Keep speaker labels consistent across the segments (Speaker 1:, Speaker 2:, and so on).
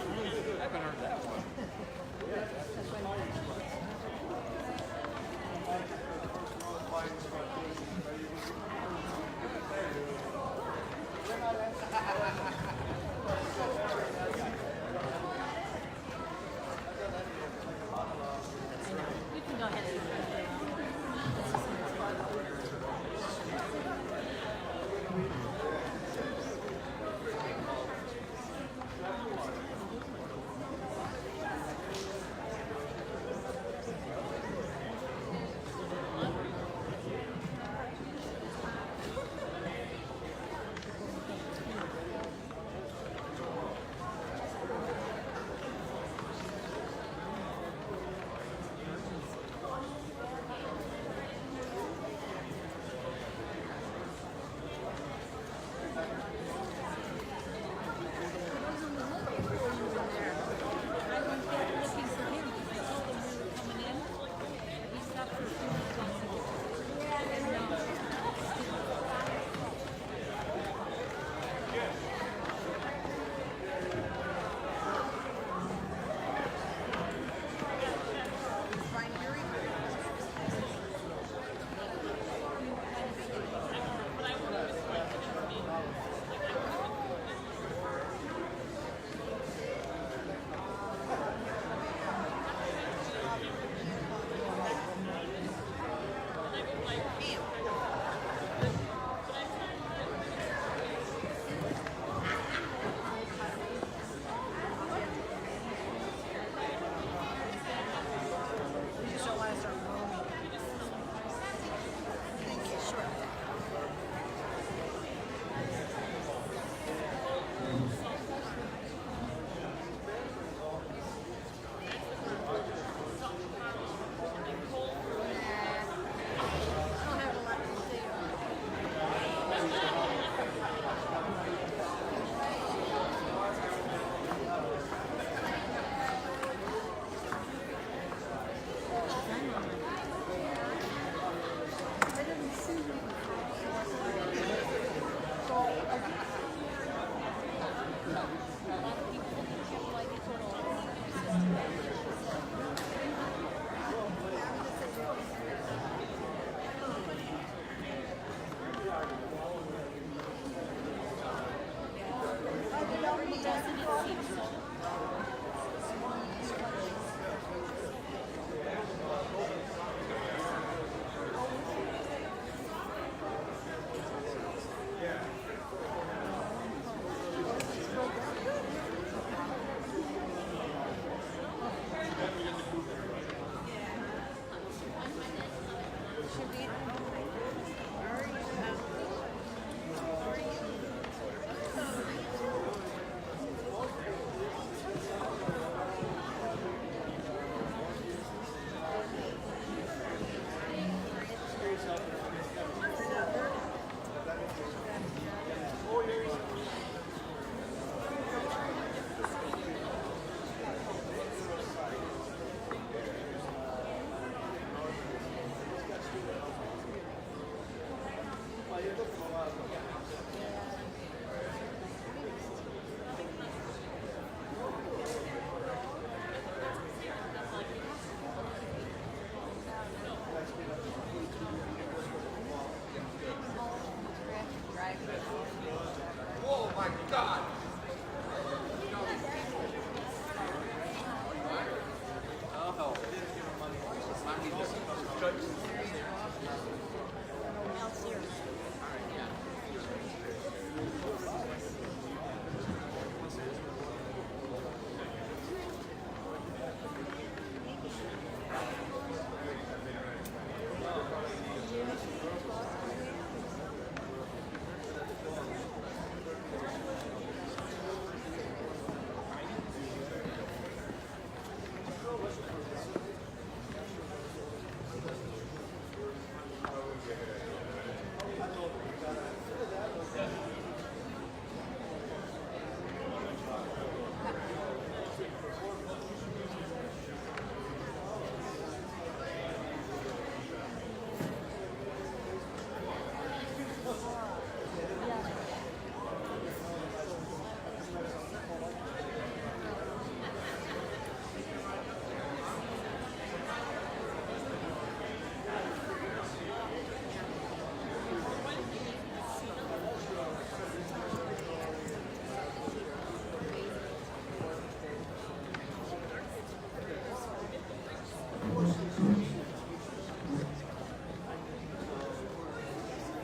Speaker 1: I haven't heard that one.
Speaker 2: You can go ahead and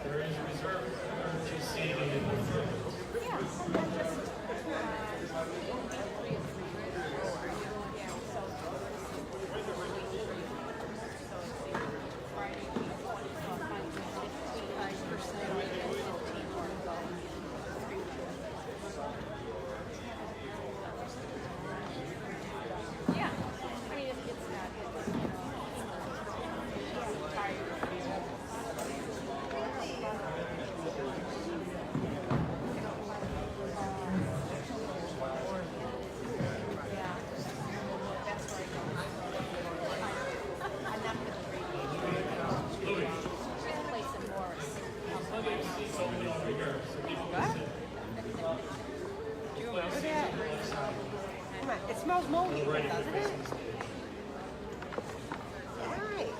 Speaker 3: There is reserved emergency seating in the front.
Speaker 2: Yeah, and then just, it'll be free of free floor. Yeah, so Friday, week 55%, we get 15 more to go. Yeah, I mean, it's not, it's tired.
Speaker 4: It smells moldy, doesn't it? Right.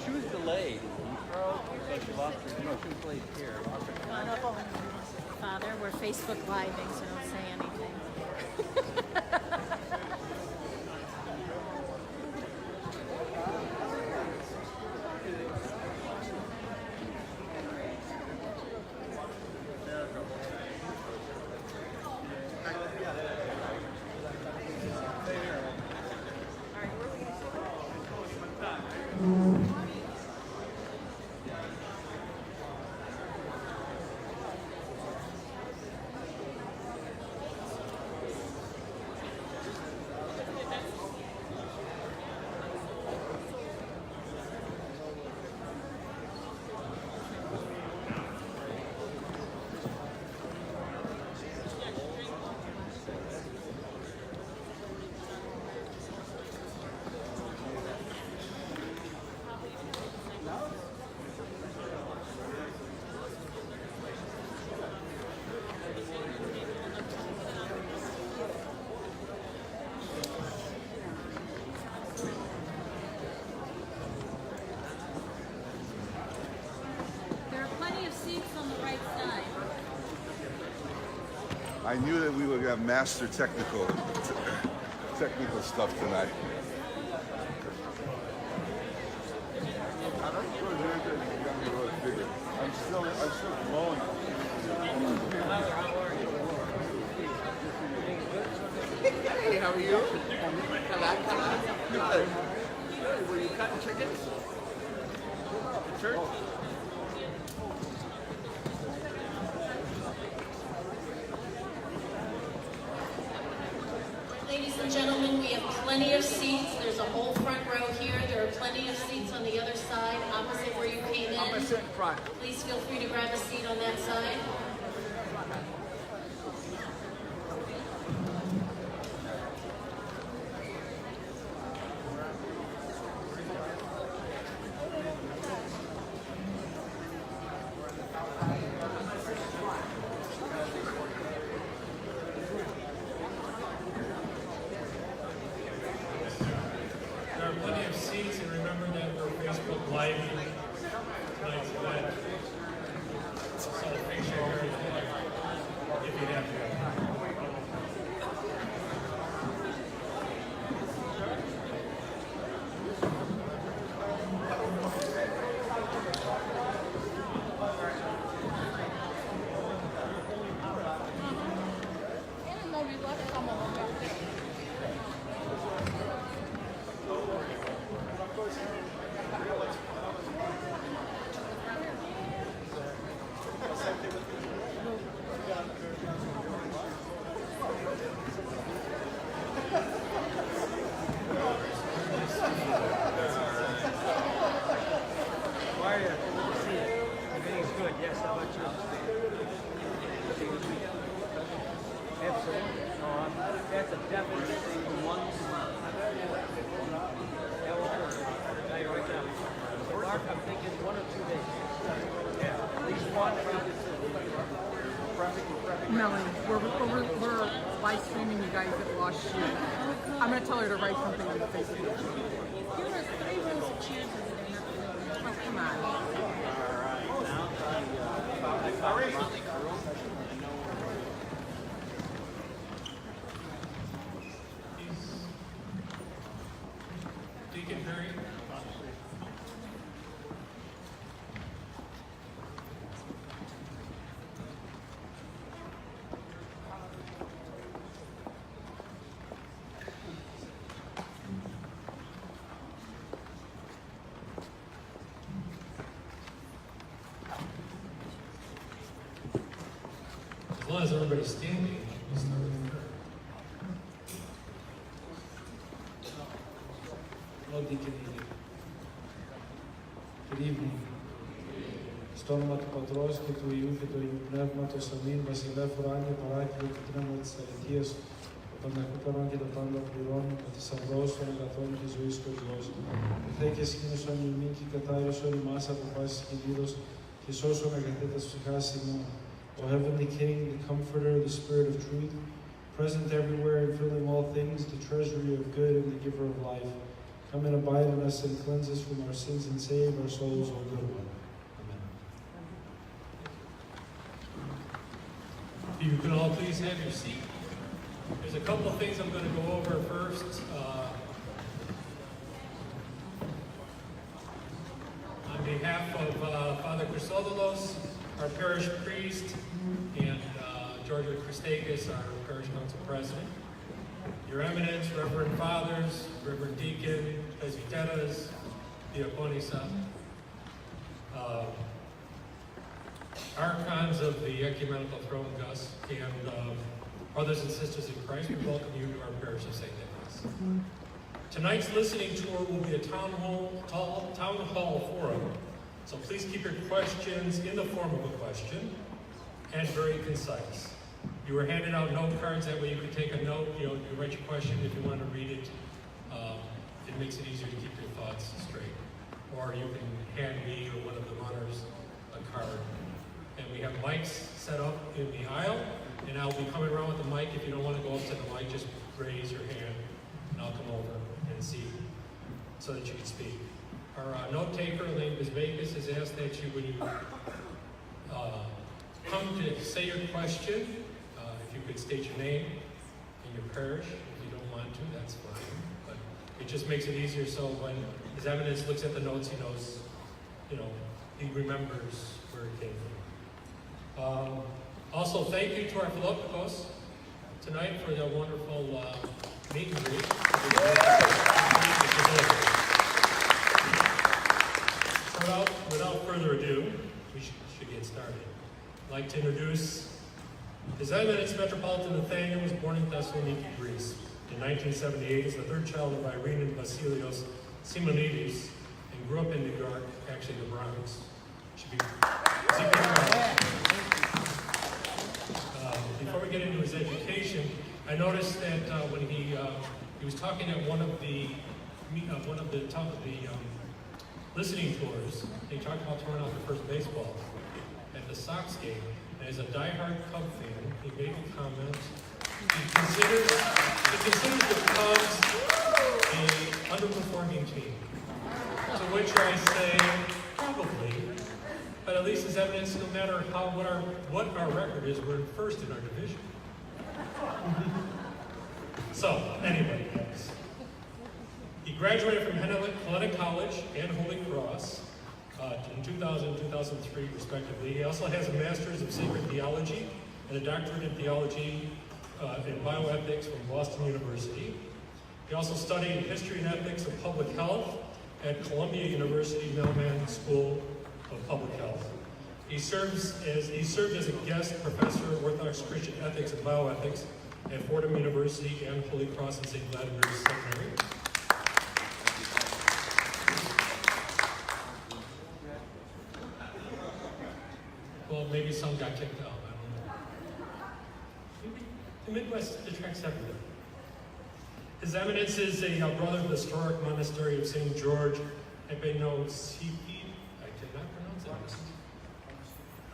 Speaker 1: She was delayed. She lost her, she was delayed here.
Speaker 2: Father, we're Facebook Living, so don't say anything. There are plenty of seats on the right side.
Speaker 5: I knew that we would have master technical stuff tonight. I'm still blowing.
Speaker 1: Hey, how are you? Good. Good. Were you cutting chickens? At church?
Speaker 6: Ladies and gentlemen, we have plenty of seats. There's a whole front row here. There are plenty of seats on the other side, opposite where you came
Speaker 1: I'm gonna
Speaker 6: in.
Speaker 1: sit in front.
Speaker 6: Please feel free to grab a seat on that side.
Speaker 3: There are plenty of seats, and remember that we're Facebook Live tonight's event. So make sure you're if you have to.
Speaker 7: Everything's good, yes, how about you? Absolutely. No, that's a definite thing once a month. That will work. I'll tell you right now. Mark, I'm thinking 1 or 2 days. Yeah, at least one.
Speaker 4: Melanie, we're live streaming you guys at Lost Shoe. I'm going to tell her to write something on the Facebook.
Speaker 2: There were 3 rows of chairs over there.
Speaker 4: Oh, come on.
Speaker 3: As long as everybody's standing, we'll start with prayer. Hello, Deacon Edie. Good evening. Στο όνομα του Πατρός και του Υιού και του Αγίου Πνεύματος, αμήν, βασιλεύ ουράνιε παράκλητο του πνεύμα της αληθείας, των εχούπερων και των πάντα πληρών, ο θησαυρός των αγαθών και ζωής του Υιός. Εχθέ και σκήνωσον ημί και κατάρρωσον ημάς από πάσης κινδύνος και σώσον αγαθέτας ψυχάς ημών. O heavenly King, the Comforter, the Spirit of truth, present everywhere and filling all things, the treasury of good and the giver of life, come and abide in us and cleanse us from our sins and save our souls, O good one. Amen. If you can all please have your seat. There's a couple of things I'm going to go over first. On behalf of Father Chrysodolos, our parish priest, and Georgia Christakis, our parish council president, Your Eminence, Reverend Fathers, Reverend Deacon, Presbyteras, Diaconisa, Archons of the Ecumenical Throne, Gus, and brothers and sisters in Christ, we welcome you to our parish of St. Nicholas. Tonight's listening tour will be a town hall forum, so please keep your questions in the form of a question and very concise. You were handed out note cards, that way you can take a note, you write your question if you want to read it. It makes it easier to keep your thoughts straight. Or you can hand me or one of the runners a card. And we have mics set up in the aisle, and I'll be coming around with the mic. If you don't want to go up to the mic, just raise your hand, and I'll come over and see so that you can speak. Our note taker, Elaine Bisbakis, has asked that you, when you come to say your question, if you could state your name and your parish. If you don't want to, that's fine. But it just makes it easier so when His Eminence looks at the notes, he knows, he remembers where it came from. Also, thank you to our Philopikos tonight for the wonderful meet and greet. Without further ado, we should get started. I'd like to introduce His Eminence Metropolitan Nathanael was born in Thessaloniki, Greece in 1978 as the third child of Irene and Vasilios Simonidis and grew up in New York, actually the Bronx. Before we get into his education, I noticed that when he was talking at one of the listening tours, he talked about throwing out the first baseball at the Sox game. And as a diehard Cub fan, he made a comment. He considers the Cubs an underperforming team. To which I say, probably. But at least His Eminence, no matter what our record is, we're first in our division. So, anyway, he graduated from Hellenic College and Holy Cross in 2000 and 2003, respectively. He also has a Master's of Sacred Theology and a Doctorate in Theology and Bioethics from Boston University. He also studied History and Ethics of Public Health at Columbia University Mailman School of Public Health. He served as a guest professor of Orthodox Christian Ethics and Bioethics at Fordham University and Holy Cross and St. Vladimir's Seminary. Well, maybe some got kicked out, I don't know. Maybe the Midwest attracts everything. His Eminence is a brother of the historic monastery of St. George Epanosiphi, I cannot pronounce it,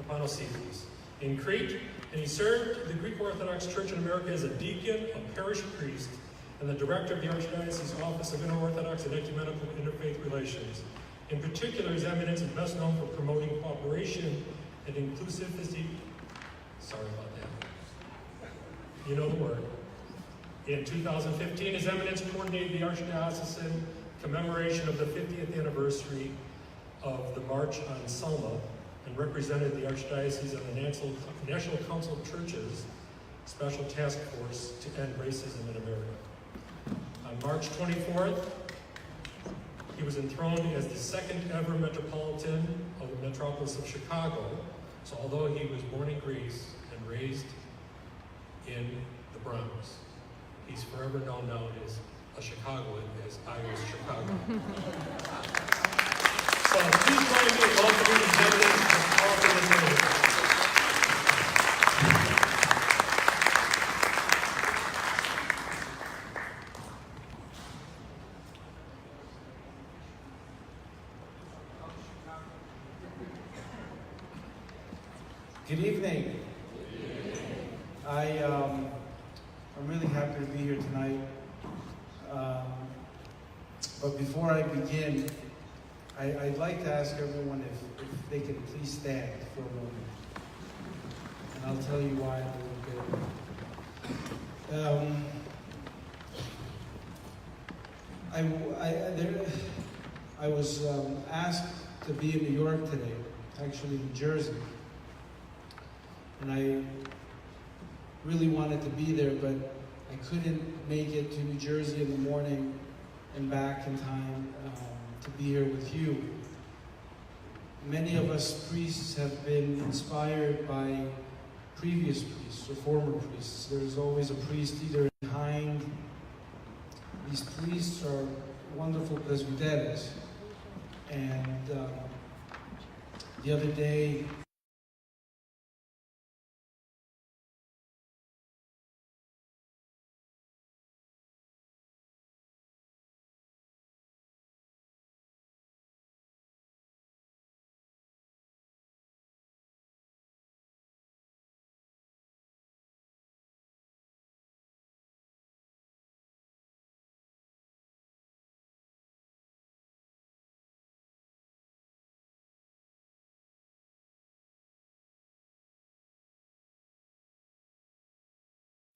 Speaker 3: Epanosiphi, in Crete, and he served the Greek Orthodox Church in America as a deacon, a parish priest, and the director of the Archdiocese Office of Inter-Orthodox and Ecumenical Interfaith Relations. In particular, His Eminence is best known for promoting cooperation and inclusivity. Sorry about that. You know the word. In 2015, His Eminence coordinated the Archdiocesan commemoration of the 50th anniversary of the March on Selma and represented the Archdiocese on the National Council of Churches Special Task Force to End Racism in America. On March 24th, he was enthroned as the second ever Metropolitan of the metropolis of Chicago. So although he was born in Greece and raised Browns. He's forever known now as a Chicagoan, as I was Chicago. So please join me in welcoming the candidates for this meeting.
Speaker 8: Good evening. I'm really happy to be here tonight. But before I begin, I'd like to ask everyone if they could please stand for a moment. And I'll tell you why in a little bit. I was asked to be in New York today, actually New Jersey. And I really wanted to be there, but I couldn't make it to New Jersey in the morning and back in time to be here with you. Many of us priests have been inspired by previous priests or former priests. There's always a priest either behind. These priests are wonderful presbyteros. And the other day,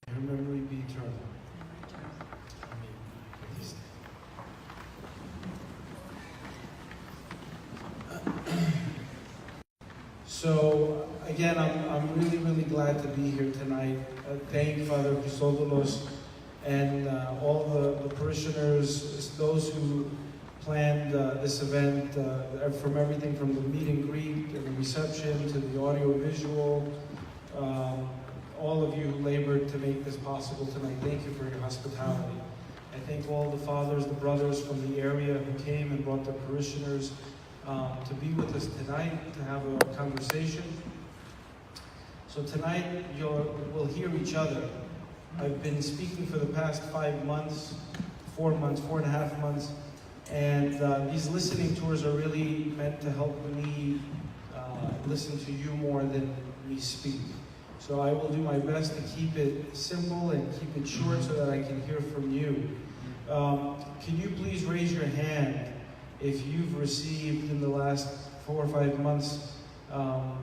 Speaker 8: her memory be eternal. So again, I'm really glad to be here tonight. Thank Father Christopoulos and all the parishioners, those who planned this event, from everything from the meet and greet and the reception to the audio visual. All of you who labored to make this possible tonight, thank you for your hospitality. I thank all the fathers, the brothers from the area who came and brought their parishioners to be with us tonight, to have a conversation. So tonight, we'll hear each other. I've been speaking for the past 5 months, 4 months, 4.5 months, and these listening tours are really meant to help me listen to you more than me speak. So I will do my best to keep it simple and keep it short so that I can hear from you. Can you please raise your hand if you've received in the last 4 or 5 months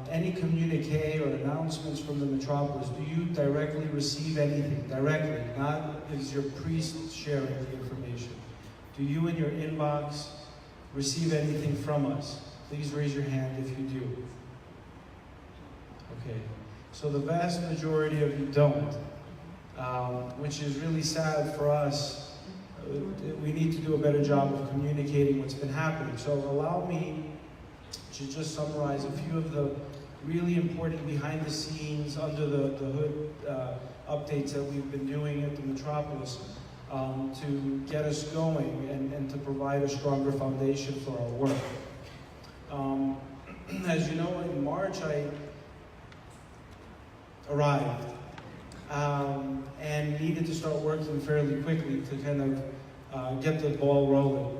Speaker 8: any communique or announcements from the metropolis? Do you directly receive anything? Directly, not is your priest sharing the information. Do you in your inbox receive anything from us? Please raise your hand if you do. Okay. So the vast majority of you don't, which is really sad for us. We need to do a better job of communicating what's been happening. So allow me to just summarize a few of the really important behind the scenes, under the hood updates that we've been doing at the Metropolis to get us going and to provide a stronger foundation for our work. As you know, in March I arrived and needed to start working fairly quickly to kind of get the ball rolling.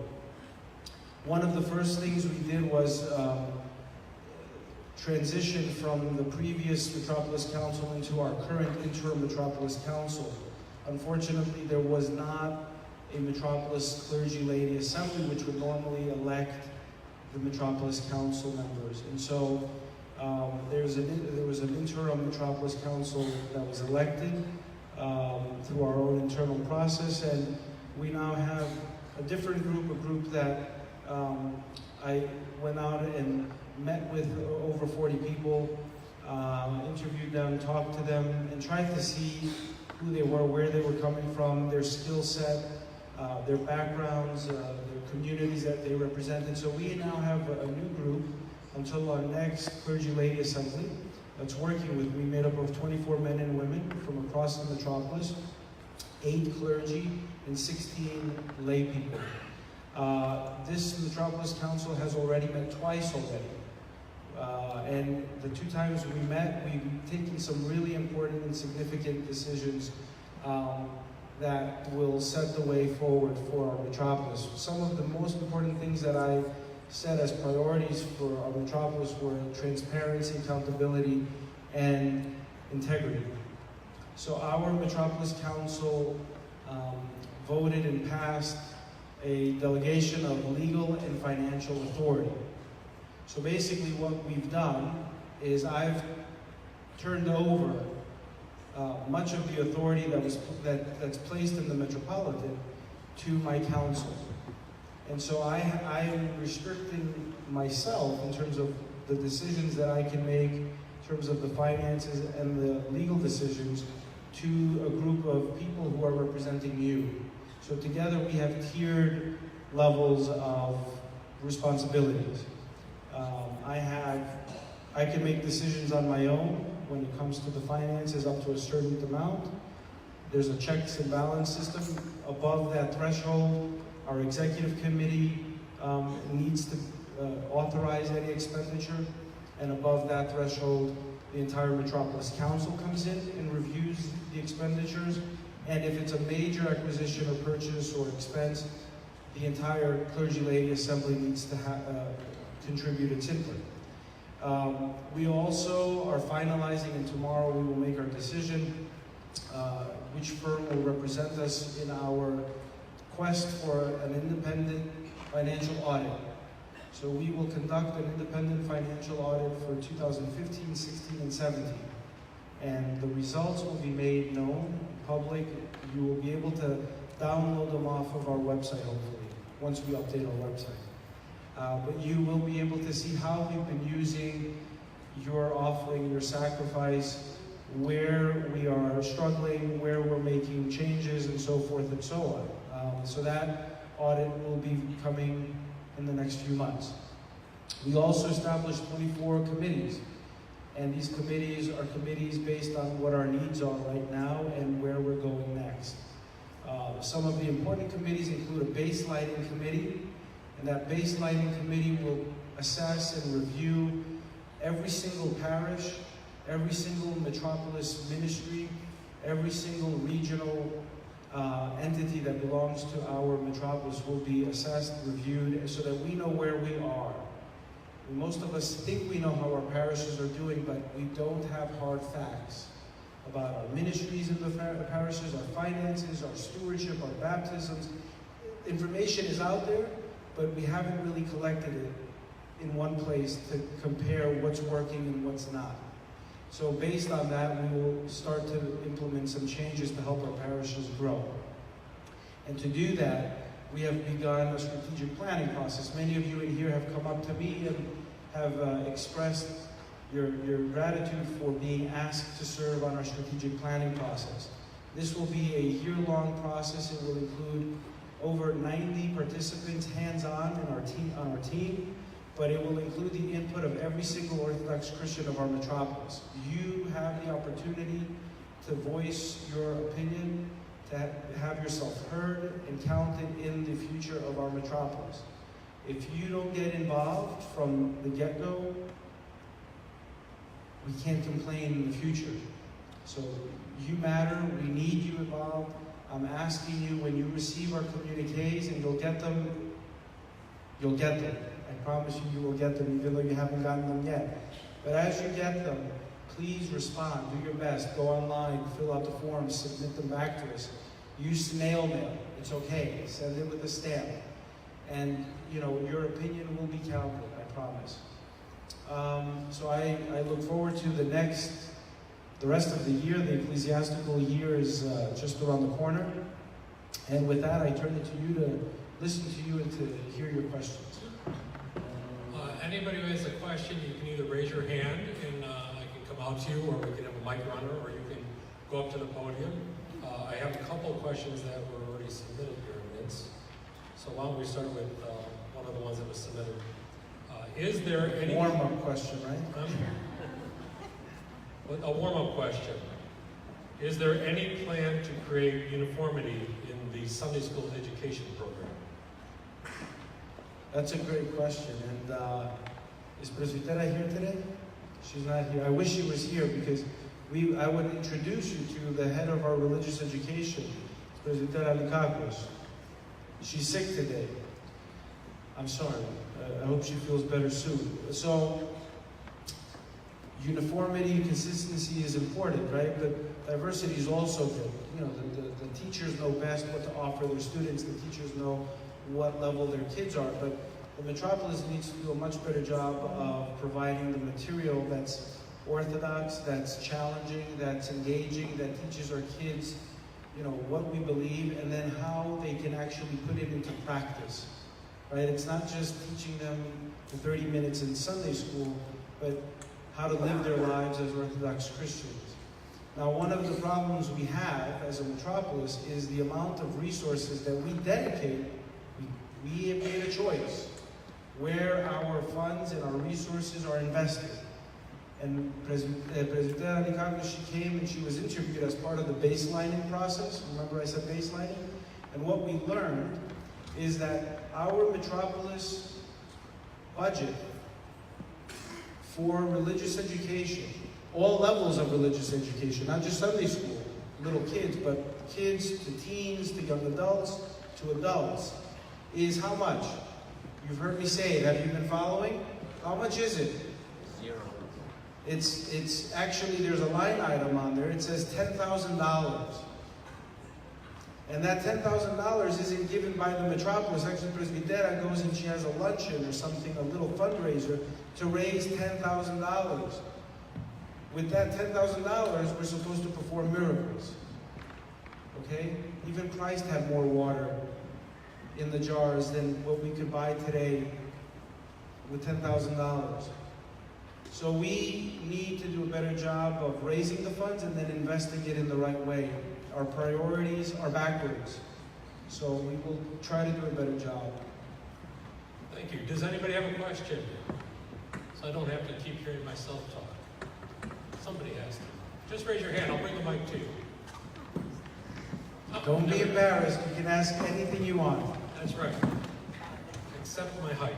Speaker 8: One of the first things we did was transition from the previous Metropolis Council into our current interim Metropolis Council. Unfortunately, there was not a Metropolis Clergy Lady Assembly, which would normally elect the Metropolis Council members. And so there was an interim Metropolis Council that was elected through our own internal process, and we now have a different group, a group that I went out and met with over 40 people, interviewed them, talked to them, and tried to see who they were, where they were coming from, their skill set, their backgrounds, their communities that they represented. So we now have a new group until our next Clergy Lady Assembly, that's working with me, made up of 24 men and women from across the metropolis, 8 clergy, and 16 lay people. This Metropolis Council has already met twice already. And the 2 times we met, we've taken some really important and significant decisions that will set the way forward for our metropolis. Some of the most important things that I set as priorities for our metropolis were transparency, accountability, and integrity. So our Metropolis Council voted and passed a delegation of legal and financial authority. So basically what we've done is I've turned over much of the authority that's placed in the Metropolitan to my council. And so I am restricting myself in terms of the decisions that I can make in terms of the finances and the legal decisions to a group of people who are representing you. So together we have tiered levels of responsibilities. I can make decisions on my own when it comes to the finances up to a certain amount. There's a checks and balance system. Above that threshold, our executive committee needs to authorize any expenditure. And above that threshold, the entire Metropolis Council comes in and reviews the expenditures. And if it's a major acquisition or purchase or expense, the entire Clergy Lady Assembly needs to contribute its input. We also are finalizing, and tomorrow we will make our decision, which firm will represent us in our quest for an independent financial audit. So we will conduct an independent financial audit for 2015, 16, and 17. And the results will be made known, public. You will be able to download them off of our website, hopefully, once we update our website. But you will be able to see how we've been using your offering, your sacrifice, where we are struggling, where we're making changes, and so forth and so on. So that audit will be coming in the next few months. We also established 24 committees, and these committees are committees based on what our needs are right now and where we're going next. Some of the important committees include a baselining committee, and that baselining committee will assess and review every single parish, every single metropolis ministry, every single regional entity that belongs to our metropolis will be assessed, reviewed, so that we know where we are. Most of us think we know how our parishes are doing, but we don't have hard facts about our ministries in the parishes, our finances, our stewardship, our baptisms. Information is out there, but we haven't really collected it in one place to compare what's working and what's not. So based on that, we will start to implement some changes to help our parishes grow. And to do that, we have begun a strategic planning process. Many of you in here have come up to me and have expressed your gratitude for being asked to serve on our strategic planning process. This will be a year-long process. It will include over 90 participants hands-on on our team, but it will include the input of every single Orthodox Christian of our metropolis. You have the opportunity to voice your opinion, to have yourself heard and counted in the future of our metropolis. If you don't get involved from the get-go, we can't complain in the future. So you matter, we need you involved. I'm asking you, when you receive our communiques, and you'll get them. I promise you, you will get them, even though you haven't gotten them yet. But as you get them, please respond, do your best, go online, fill out the forms, submit them back to us. Use snail mail, it's okay, send it with a stamp. And your opinion will be counted, I promise. So I look forward to the rest of the year. The ecclesiastical year is just around the corner. And with that, I turn it to you to listen to you and to hear your questions.
Speaker 3: Anybody who has a question, you can either raise your hand and I can come out to you, or we can have a mic runner, or you can go up to the podium. I have a couple of questions that were already submitted here, Vince. So why don't we start with one of the ones that was submitted. Is there any...
Speaker 8: Warm-up question, right?
Speaker 3: A warm-up question. Is there any plan to create uniformity in the Sunday school education program?
Speaker 8: That's a great question. And is Presbitera here today? She's not here. I wish she was here because I would introduce you to the head of our religious education, Presbitera Likakos. She's sick today. I'm sorry. I hope she feels better soon. So, uniformity, consistency is important, right? But diversity is also good. You know, the teachers know best what to offer their students. The teachers know what level their kids are. But the Metropolis needs to do a much better job of providing the material that's orthodox, that's challenging, that's engaging, that teaches our kids, you know, what we believe and then how they can actually put it into practice, right? It's not just teaching them the 30 minutes in Sunday school, but how to live their lives as Orthodox Christians. Now, one of the problems we have as a metropolis is the amount of resources that we dedicate. We have made a choice where our funds and our resources are invested. And Presbitera Likakos, she came and she was interviewed as part of the baselining process. Remember I said baselining? And what we learned is that our metropolis budget for religious education, all levels of religious education, not just Sunday school, little kids, but kids to teens, to young adults, to adults, is how much? You've heard me say it. Have you been following? How much is it?
Speaker 7: Zero.
Speaker 8: It's actually, there's a line item on there. It says $10,000. And that $10,000 isn't given by the metropolis. Actually, Presbitera goes and she has a luncheon or something, a little fundraiser, to raise $10,000. With that $10,000, we're supposed to perform miracles. Okay? Even Christ had more water in the jars than what we could buy today with $10,000. So we need to do a better job of raising the funds and then investing it in the right way. Our priorities are backwards. So we will try to do a better job.
Speaker 3: Thank you. Does anybody have a question? So I don't have to keep hearing myself talk. Somebody has to. Just raise your hand. I'll bring the mic to you.
Speaker 8: Don't be embarrassed. You can ask anything you want.
Speaker 3: That's right. Except my height.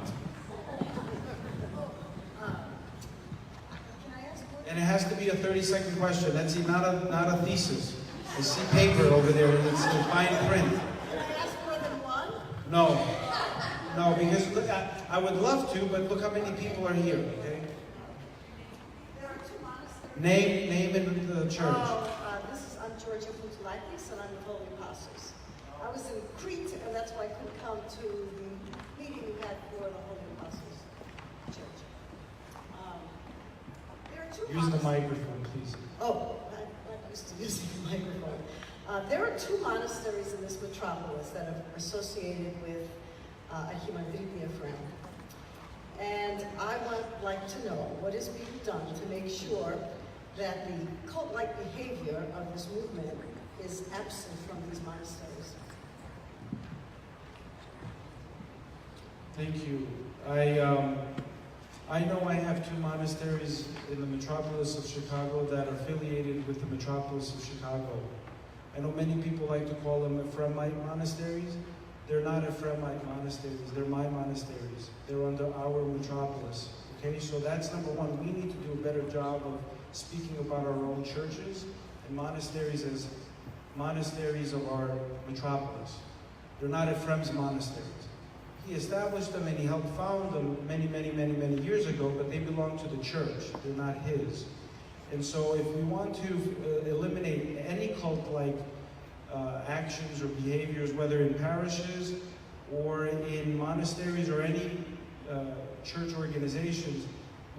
Speaker 8: And it has to be a 30-second question. That's not a thesis. I see paper over there, and it's in fine print.
Speaker 6: Can I ask more than one?
Speaker 8: No, because look, I would love to, but look how many people are here. Okay.
Speaker 2: There are two monasteries.
Speaker 8: Name in the church.
Speaker 9: I'm Georgia Futilakis, and I'm with Holy Apostles. I was in Crete, and that's why I couldn't come to the meeting we had for the Holy Apostles Church. There are two
Speaker 8: Use the
Speaker 9: monasteries.
Speaker 8: microphone, please.
Speaker 9: Oh, I'm used to using the microphone. There are two monasteries in this metropolis that are associated with Archimandrite Ephraim. And I would like to know what is being done to make sure that the cult-like behavior of this movement is absent from these monasteries.
Speaker 8: Thank you. I know I have two monasteries in the metropolis of Chicago that are affiliated with the metropolis of Chicago. I know many people like to call them Ephraimite monasteries. They're not Ephraimite monasteries. They're my monasteries. They're under our metropolis. Okay, so that's number one. We need to do a better job of speaking about our own churches and monasteries as monasteries of our metropolis. They're not Ephraim's monasteries. He established them and he helped found them many years ago, but they belong to the church. They're not his. And so if we want to eliminate any cult-like actions or behaviors, whether in parishes or in monasteries or any church organizations,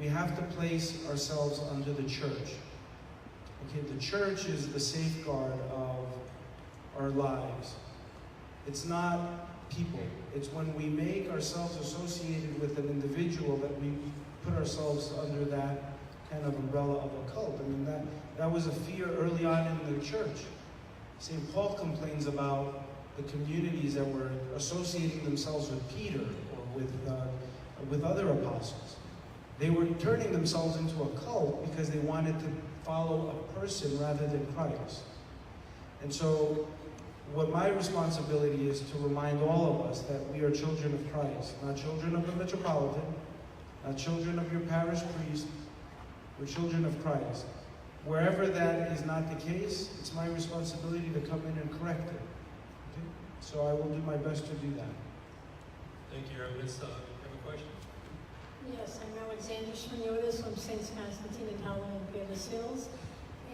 Speaker 8: we have to place ourselves under the church. Okay, the church is the safeguard of our lives. It's not people. It's when we make ourselves associated with an individual that we put ourselves under that kind of umbrella of a cult. I mean, that was a fear early on in the church. St. Paul complains about the communities that were associating themselves with Peter or with other apostles. They were turning themselves into a cult because they wanted to follow a person rather than Christ. And so, what my responsibility is to remind all of us that we are children of Christ, not children of the Metropolitan, not children of your parish priest, we're children of Christ. Wherever that is not the case, it's my responsibility to come in and correct it. Okay? So I will do my best to do that.
Speaker 3: Thank you, Your Eminence. You have a question?
Speaker 6: Yes, I'm Alexander Smaniotis from Saints Constantine and Helen in Palos Hills.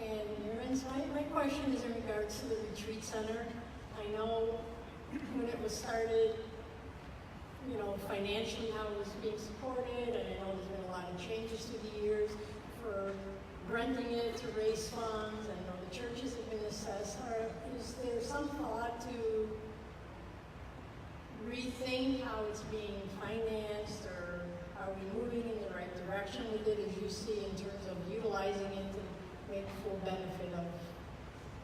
Speaker 6: And Your Eminence, my question is in regards to the retreat center. I know when it was started, you know, financially how it was being supported, and I know there's been a lot of changes through the years for renting it to raise funds. I know the churches have been assessed. Is there some thought to rethink how it's being financed, or are we moving in the right direction with it, as you see, in terms of utilizing it to make full benefit of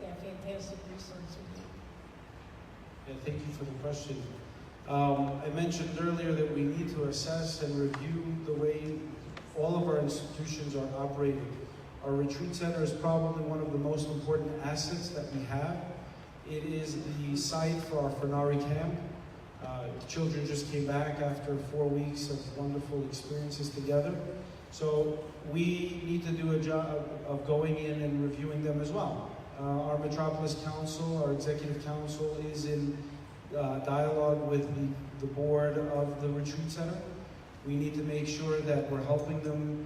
Speaker 6: that fantastic resource?
Speaker 8: Yeah, thank you for the question. I mentioned earlier that we need to assess and review the way all of our institutions are operating. Our retreat center is probably one of the most important assets that we have. It is the site for our Fernari camp. Children just came back after 4 weeks of wonderful experiences together. So we need to do a job of going in and reviewing them as well. Our Metropolis Council, our Executive Council, is in dialogue with the board of the retreat center. We need to make sure that we're helping them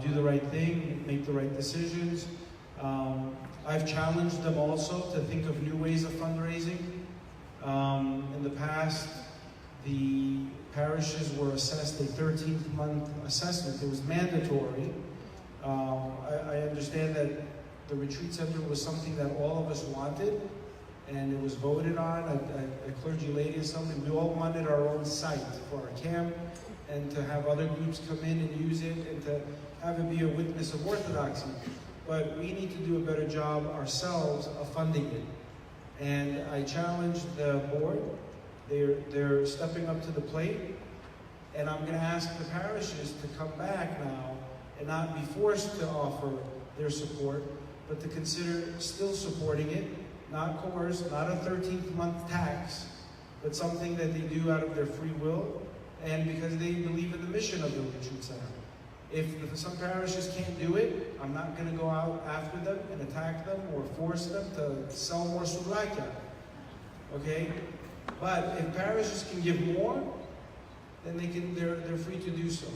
Speaker 8: do the right thing, make the right decisions. I've challenged them also to think of new ways of fundraising. In the past, the parishes were assessed a 13th month assessment. It was mandatory. I understand that the retreat center was something that all of us wanted, and it was voted on at Clergy Lady Assembly. We all wanted our own site for our camp, and to have other groups come in and use it, and to have it be a witness of orthodoxy. But we need to do a better job ourselves of funding it. And I challenged the board. They're stepping up to the plate, and I'm going to ask the parishes to come back now and not be forced to offer their support, but to consider still supporting it, not coerced, not a 13th month tax, but something that they do out of their free will, and because they believe in the mission of the retreat center. If some parishes can't do it, I'm not going to go out after them and attack them or force them to sell more souvlaki. Okay? But if parishes can give more, then they're free to do so.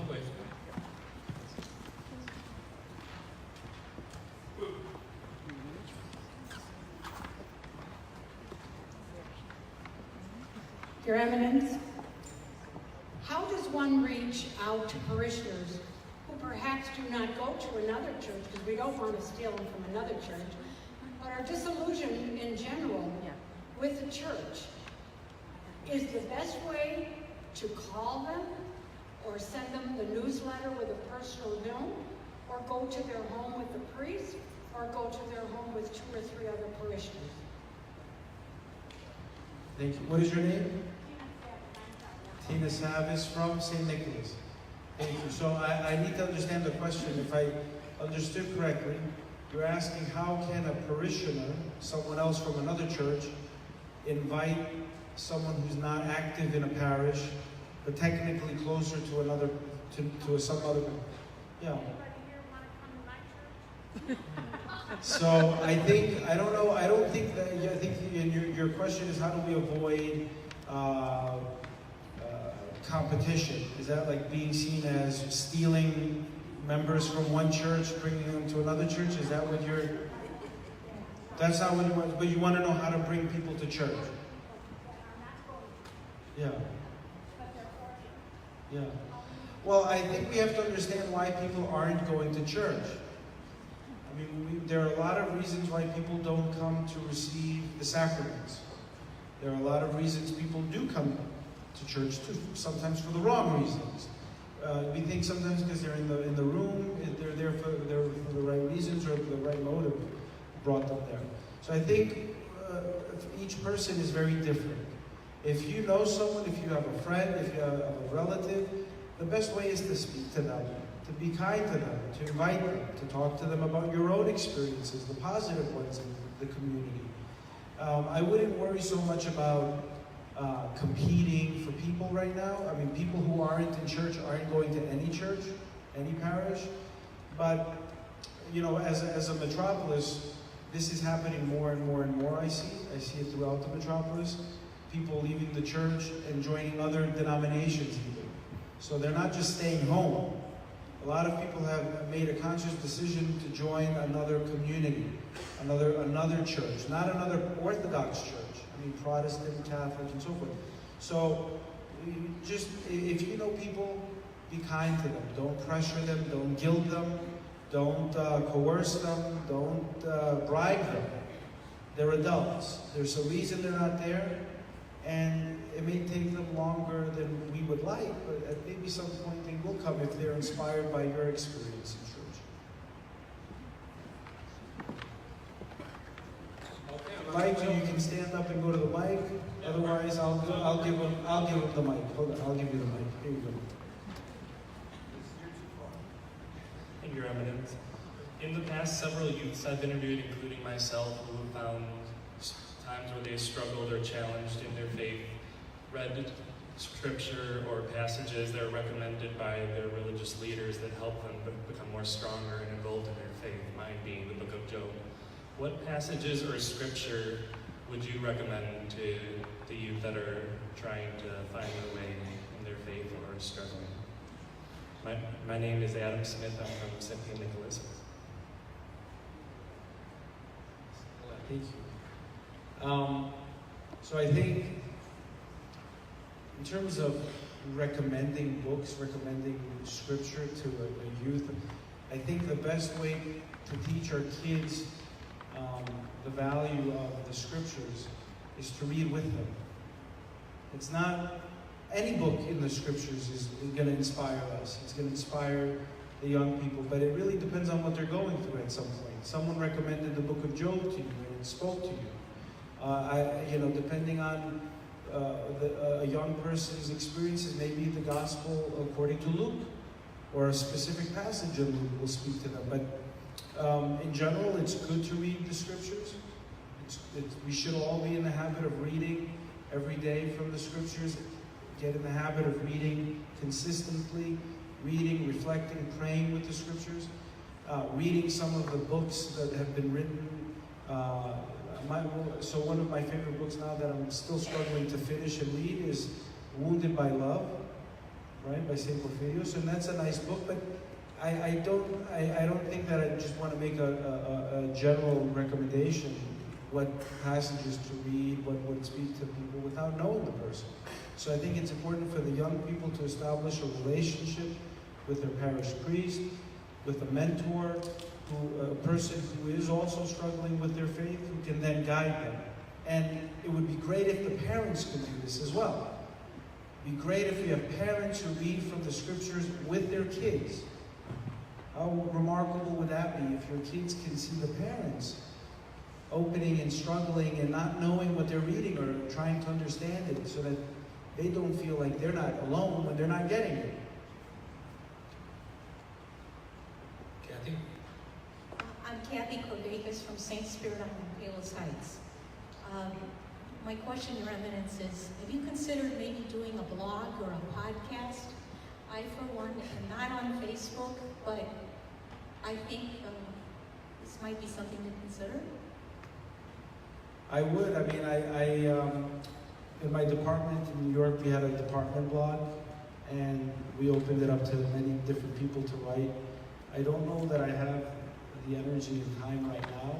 Speaker 3: Wait.
Speaker 10: Your Eminence, how does one reach out to parishioners who perhaps do not go to another church, because we don't want to steal them from another church, but are disillusioned in general with the church? Is the best way to call them, or send them the newsletter with a personal note, or go to their home with the priest, or go to their home with 2 or 3 other parishioners?
Speaker 8: Thank you. What is your name? Tina Savis from St. Nicholas. Thank you. So I need to understand the question. If I understood correctly, you're asking how can a parishioner, someone else from another church, invite someone who's not active in a parish, but technically closer to another, to some other, yeah. So I think your question is how do we avoid competition? Is that like being seen as stealing members from one church, bringing them to another church? Is that what that's not what you want, but you want to know how to bring people to church? Yeah. Yeah. Well, I think we have to understand why people aren't going to church. I mean, there are a lot of reasons why people don't come to receive the sacraments. There are a lot of reasons people do come to church too, sometimes for the wrong reasons. We think sometimes because they're in the room, they're there for the right reasons or the right motive brought them there. So I think each person is very different. If you know someone, if you have a friend, if you have a relative the best way is to speak to them, to be kind to them, to invite them, to talk to them about your own experiences, the positive ones in the community. I wouldn't worry so much about competing for people right now. I mean, people who aren't in church aren't going to any church, any parish. But, you know, as a metropolis, this is happening more and more and more, I see. I see it throughout the metropolis. People leaving the church and joining other denominations even. So they're not just staying home. A lot of people have made a conscious decision to join another community, another church, not another Orthodox church. I mean, Protestant, Catholic, and so forth. So, just, if you know people, be kind to them. Don't pressure them, don't guilt them, don't coerce them, don't bribe them. They're adults. There's a reason they're not there, and it may take them longer than we would like, but at maybe some point they will come if they're inspired by your experience in church. Mike, you can stand up and go to the mic. Otherwise, I'll give him the mic. Hold on, I'll give you the mic. Here you go.
Speaker 11: Thank you, Your Eminence. In the past, several youths I've interviewed, including myself, who have found times where they struggled or challenged in their faith, read scripture or passages that are recommended by their religious leaders that help them become more stronger and emboldened in their faith, mine being the book of Job. What passages or scripture would you recommend to the youth that are trying to find their way in their faith or struggling? My name is Adam Smith. I'm from St. Nicholas.
Speaker 8: Thank you. So I think in terms of recommending books, recommending scripture to a youth, I think the best way to teach our kids the value of the scriptures is to read with them. It's not, any book in the scriptures is going to inspire us. It's going to inspire the young people, but it really depends on what they're going through at some point. Someone recommended the book of Job to you and it spoke to you. Depending on a young person's experiences, maybe the gospel according to Luke or a specific passage of Luke will speak to them. But in general, it's good to read the scriptures. We should all be in the habit of reading every day from the scriptures. Get in the habit of reading consistently, reading, reflecting, praying with the scriptures, reading some of the books that have been written. So one of my favorite books now that I'm still struggling to finish and read is Wounded by Love, right, by St. Porphyrios, and that's a nice book, but I don't think that I just want to make a general recommendation what passages to read, what would speak to people without knowing the person. So I think it's important for the young people to establish a relationship with their parish priest, with a mentor, a person who is also struggling with their faith, who can then guide them. And it would be great if the parents could do this as well. It would be great if we have parents who read from the scriptures with their kids. How remarkable would that be if your kids can see the parents opening and struggling and not knowing what they're reading or trying to understand it, so that they don't feel like they're not alone when they're not getting it.
Speaker 3: Kathy?
Speaker 10: I'm Kathy Cordegas from St. Spirit on Palos Heights. My question, Your Eminence, is have you considered maybe doing a blog or a podcast? I, for one, am not on Facebook, but I think this might be something to consider.
Speaker 8: I would. I mean, in my department in New York, we had a department blog, and we opened it up to many different people to write. I don't know that I have the energy and time right now.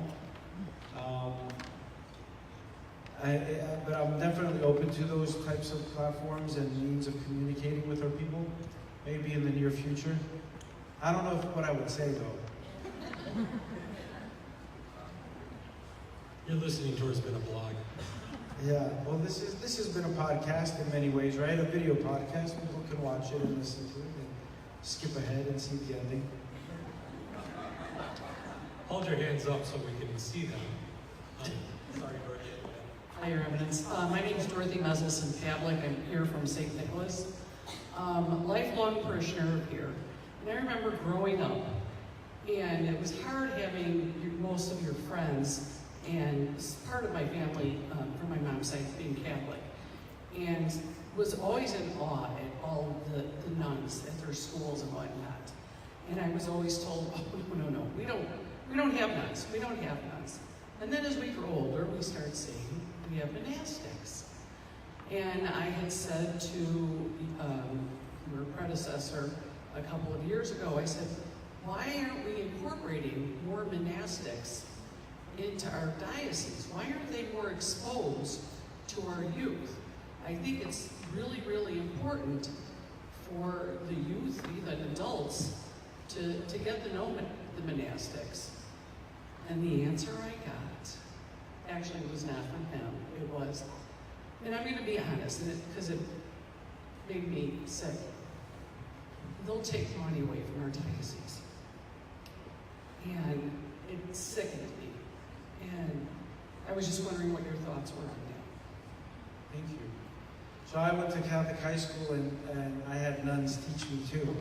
Speaker 8: But I'm definitely open to those types of platforms and means of communicating with our people, maybe in the near future. I don't know what I would say, though.
Speaker 3: You're listening to it's been a blog.
Speaker 8: Yeah, well, this has been a podcast in many ways, right? A video podcast. People can watch it and listen to it and skip ahead and see the ending.
Speaker 3: Hold your hands up so we can see them. Sorry, Dorothy.
Speaker 12: Hi, Your Eminence. My name is Dorothy Meselson-Pavlik. I'm here from St. Nicholas. lifelong parishioner here. And I remember growing up, and it was hard having most of your friends and part of my family, from my mom's side, being Catholic. And was always in awe at all of the nuns at their schools and whatnot. And I was always told, oh, no, we don't have nuns, we don't have nuns. And then as we grew older, we started saying, we have monastics. And I had said to your predecessor a couple of years ago, I said, why aren't we incorporating more monastics into our diocese? Why aren't they more exposed to our youth? I think it's really, really important for the youth, even adults, to get to know the monastics. And the answer I got actually was not from him. It was, and I'm going to be honest, because it made me sick. They'll take money away from our diocese. And it sickened me. And I was just wondering what your thoughts were on that.
Speaker 8: Thank you. So I went to Catholic high school and I had nuns teach me too.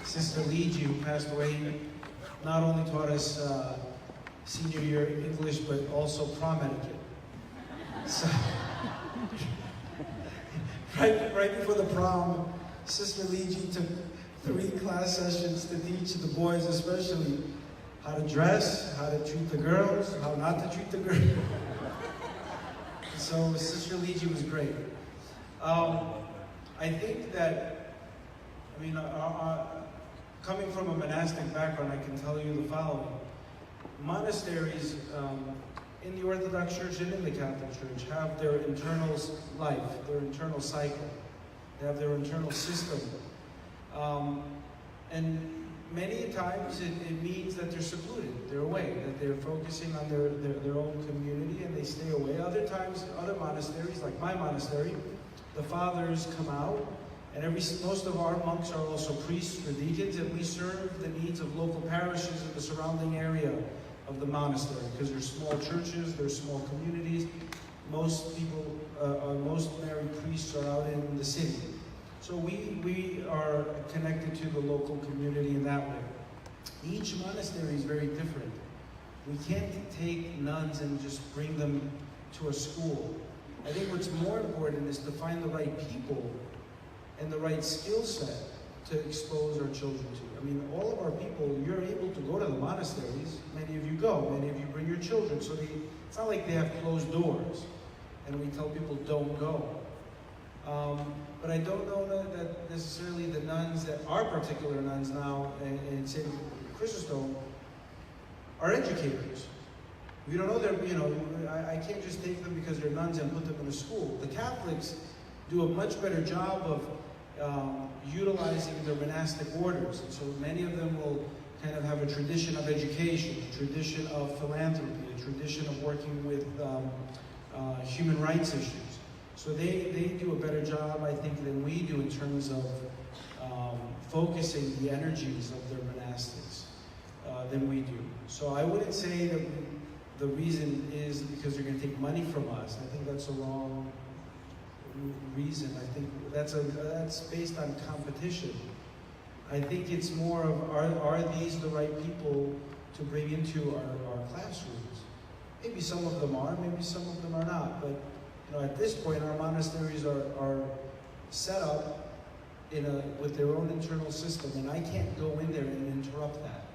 Speaker 8: Sister Ligie, who passed away, not only taught us senior year English, but also prom etiquette. So, right before the prom, Sister Ligie took 3 class sessions to teach the boys especially how to dress, how to treat the girls, how not to treat the girls. So Sister Ligie was great. I think that, coming from a monastic background, I can tell you the following. Monasteries in the Orthodox Church and in the Catholic Church have their internal life, their internal cycle. They have their internal system. And many times it means that they're secluded, they're away, that they're focusing on their own community and they stay away. Other times, other monasteries, like my monastery, the fathers come out, and most of our monks are also priests or deacons, and we serve the needs of local parishes in the surrounding area of the monastery, because they're small churches, they're small communities. Most people, most married priests are out in the city. So we are connected to the local community in that way. Each monastery is very different. We can't take nuns and just bring them to a school. I think what's more important is to find the right people and the right skill set to expose our children to. I mean, all of our people, you're able to go to the monasteries. Many of you go, many of you bring your children. So it's not like they have closed doors and we tell people don't go. But I don't know that necessarily the nuns, that our particular nuns now in St. Chrysostom, are educators. We don't know I can't just take them because they're nuns and put them in a school. The Catholics do a much better job of utilizing their monastic orders. And so many of them will kind of have a tradition of education, a tradition of philanthropy, a tradition of working with human rights issues. So they do a better job, I think, than we do in terms of focusing the energies of their monastics than we do. So I wouldn't say that the reason is because they're going to take money from us. I think that's a wrong reason. I think that's based on competition. I think it's more of, are these the right people to bring into our classrooms? Maybe some of them are, maybe some of them are not, but at this point our monasteries are set up with their own internal system, and I can't go in there and interrupt that.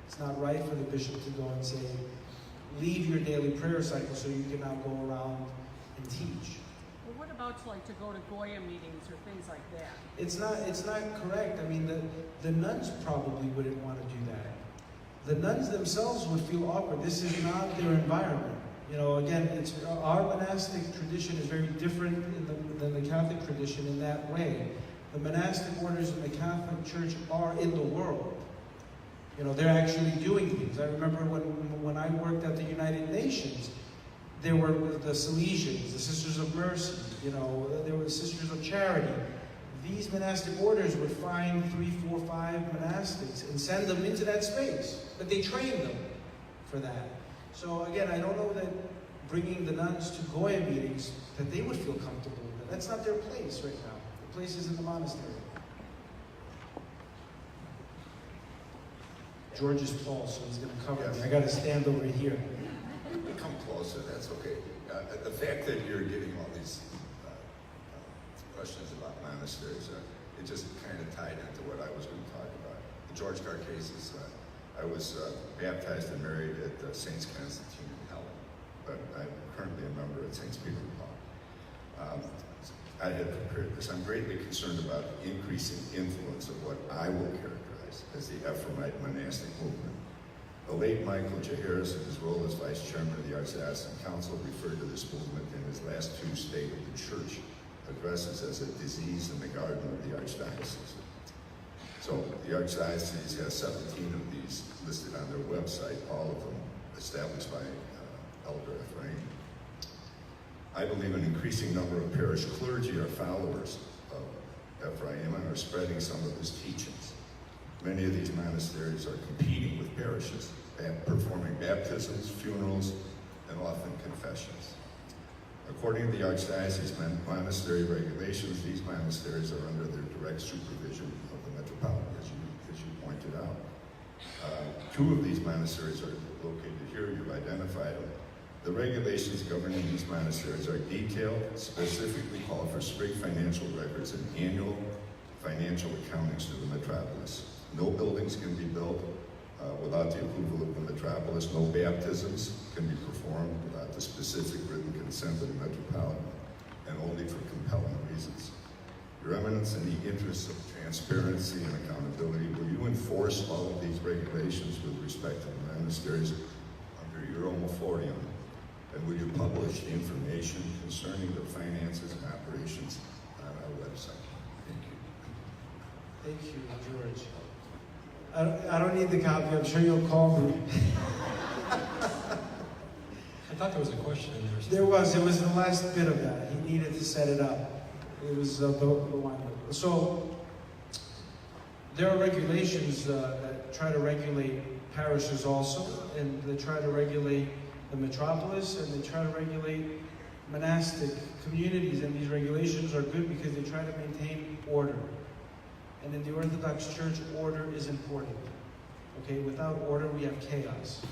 Speaker 8: It's not right for the bishop to go and say, leave your daily prayer cycle so you can now go around and teach.
Speaker 4: Well, what about to go to Goya meetings or things like that?
Speaker 8: It's not correct. I mean, the nuns probably wouldn't want to do that. The nuns themselves would feel awkward. This is not their environment. Again, our monastic tradition is very different than the Catholic tradition in that way. The monastic orders in the Catholic Church are in the world. They're actually doing things. I remember when I worked at the United Nations, there were the Salesians, the Sisters of Mercy, there were the Sisters of Charity. These monastic orders would find 3, 4, 5 monastics and send them into that space. But they trained them for that. So again, I don't know that bringing the nuns to Goya meetings, that they would feel comfortable with that. That's not their place right now. The place is in the monastery. George is tall, so he's going to cover
Speaker 13: Yes.
Speaker 8: me. I got to stand over here.
Speaker 13: Come closer, that's okay. The fact that you're getting all these questions about monasteries, it just kind of tied into what I was going to talk about. The George Carr cases, I was baptized and married at Saints Constantine and Helen, but I'm currently a member at Saints Peter and Paul. I had prepared this. I'm greatly concerned about the increasing influence of what I will characterize as the Ephraimite monastic movement. The late Michael J. Harris, in his role as Vice Chairman of the Archdiocesan Council, referred to this movement in his last two State of the Church addresses as a disease in the garden of the Archdiocese. So the Archdiocese has 17 of these listed on their website, all of them established by Elder Ephraim. I believe an increasing number of parish clergy are followers of Ephraim and are spreading some of his teachings. Many of these monasteries are competing with parishes, performing baptisms, funerals, and often confessions. According to the Archdiocese monastery regulations, these monasteries are under the direct supervision of the Metropolitan, as you pointed out. Two of these monasteries are located here. You've identified them. The regulations governing these monasteries are detailed, specifically call for strict financial records and annual financial accountings to the metropolis. No buildings can be built without the approval of the metropolis. No baptisms can be performed without the specific written consent of the metropolitan, and only for compelling reasons. Your Eminence, in the interests of transparency and accountability, will you enforce all of these regulations with respect to the monasteries under your moratorium? And will you publish the information concerning their finances and operations on our website? Thank you.
Speaker 8: Thank you, George. I don't need the copy. I'm sure you'll call me.
Speaker 3: I thought there was a question in there.
Speaker 8: There was. It was the last bit of that. He needed to set it up. It was the one. So there are regulations that try to regulate parishes also, and they try to regulate the metropolis, and they try to regulate monastic communities. And these regulations are good because they try to maintain order. And in the Orthodox Church, order is important. Okay, without order, we have chaos.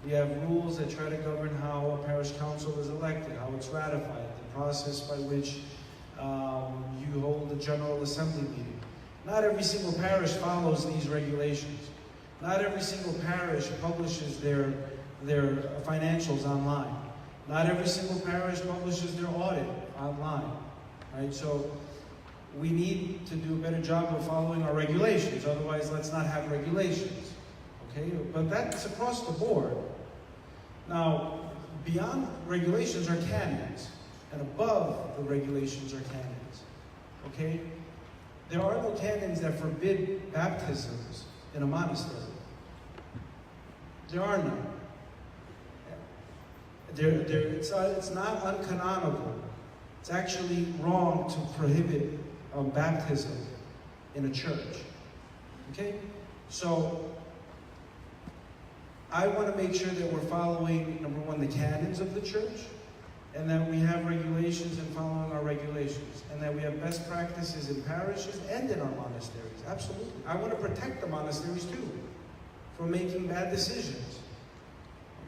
Speaker 8: We have rules that try to govern how a parish council is elected, how it's ratified, the process by which you hold a general assembly meeting. Not every single parish follows these regulations. Not every single parish publishes their financials online. Not every single parish publishes their audit online. Right? So we need to do a better job of following our regulations. Otherwise, let's not have regulations. Okay? But that's across the board. Now, beyond regulations are canons, and above the regulations are canons. Okay? There are no canons that forbid baptisms in a monastery. There are none. It's not uncanonical. It's actually wrong to prohibit baptism in a church. Okay? So, I want to make sure that we're following, number one, the canons of the church, and that we have regulations and following our regulations, and that we have best practices in parishes and in our monasteries. Absolutely. I want to protect the monasteries too from making bad decisions.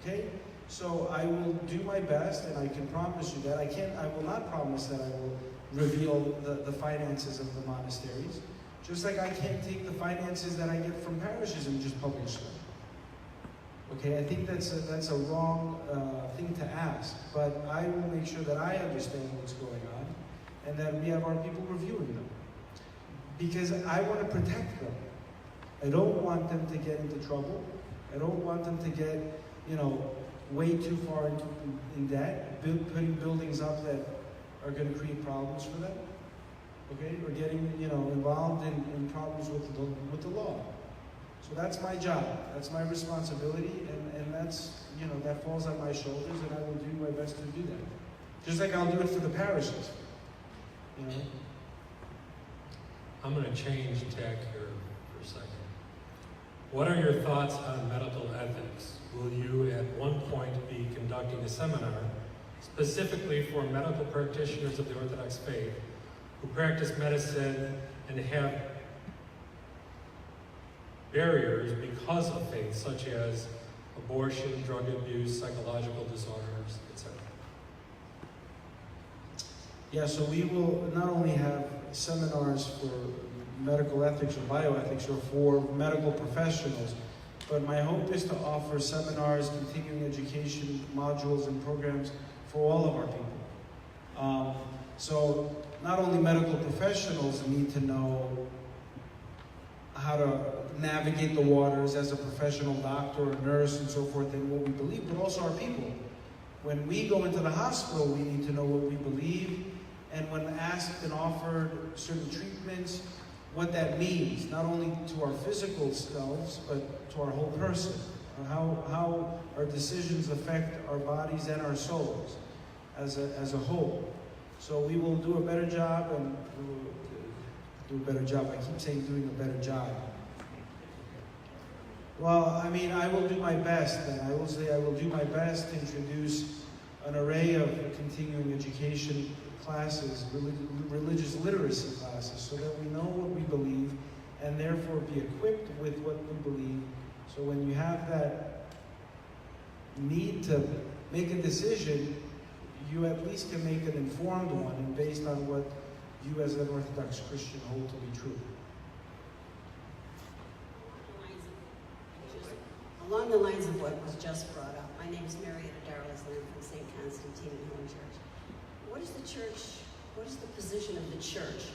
Speaker 8: Okay? So I will do my best, and I can promise you that. I will not promise that I will reveal the finances of the monasteries, just like I can't take the finances that I get from parishes and just publish them. Okay, I think that's a wrong thing to ask, but I will make sure that I understand what's going on, and that we have our people reviewing them. Because I want to protect them. I don't want them to get into trouble. I don't want them to get, way too far in debt, putting buildings up that are going to create problems for them. Okay, or getting, involved in problems with the law. So that's my job, that's my responsibility, and that's, that falls on my shoulders, and I will do my best to do that. Just like I'll do it for the parishes.
Speaker 3: I'm going to change tack here for a second. What are your thoughts on medical ethics? Will you at one point be conducting a seminar specifically for medical practitioners of the Orthodox faith who practice medicine and have barriers because of faith, such as abortion, drug abuse, psychological disorders, etc.
Speaker 8: Yeah, so we will not only have seminars for medical ethics or bioethics or for medical professionals, but my hope is to offer seminars, continuing education modules and programs for all of our people. So not only medical professionals need to know how to navigate the waters as a professional doctor or nurse and so forth and what we believe, but also our people. When we go into the hospital, we need to know what we believe, and when asked and offered certain treatments, what that means, not only to our physical selves, but to our whole person, how our decisions affect our bodies and our souls as a whole. So we will do a better job, and we will do a better job. I keep saying doing a better job. Well, I mean, I will do my best, and I will say I will do my best to introduce an array of continuing education classes, religious literacy classes, so that we know what we believe and therefore be equipped with what we believe. So when you have that need to make a decision, you at least can make an informed one and based on what you as an Orthodox Christian hold to be true.
Speaker 9: Along the lines of what was just brought up, my name is Marietta Darlis, and I'm from St. Constantine Home Church. What is the position of the church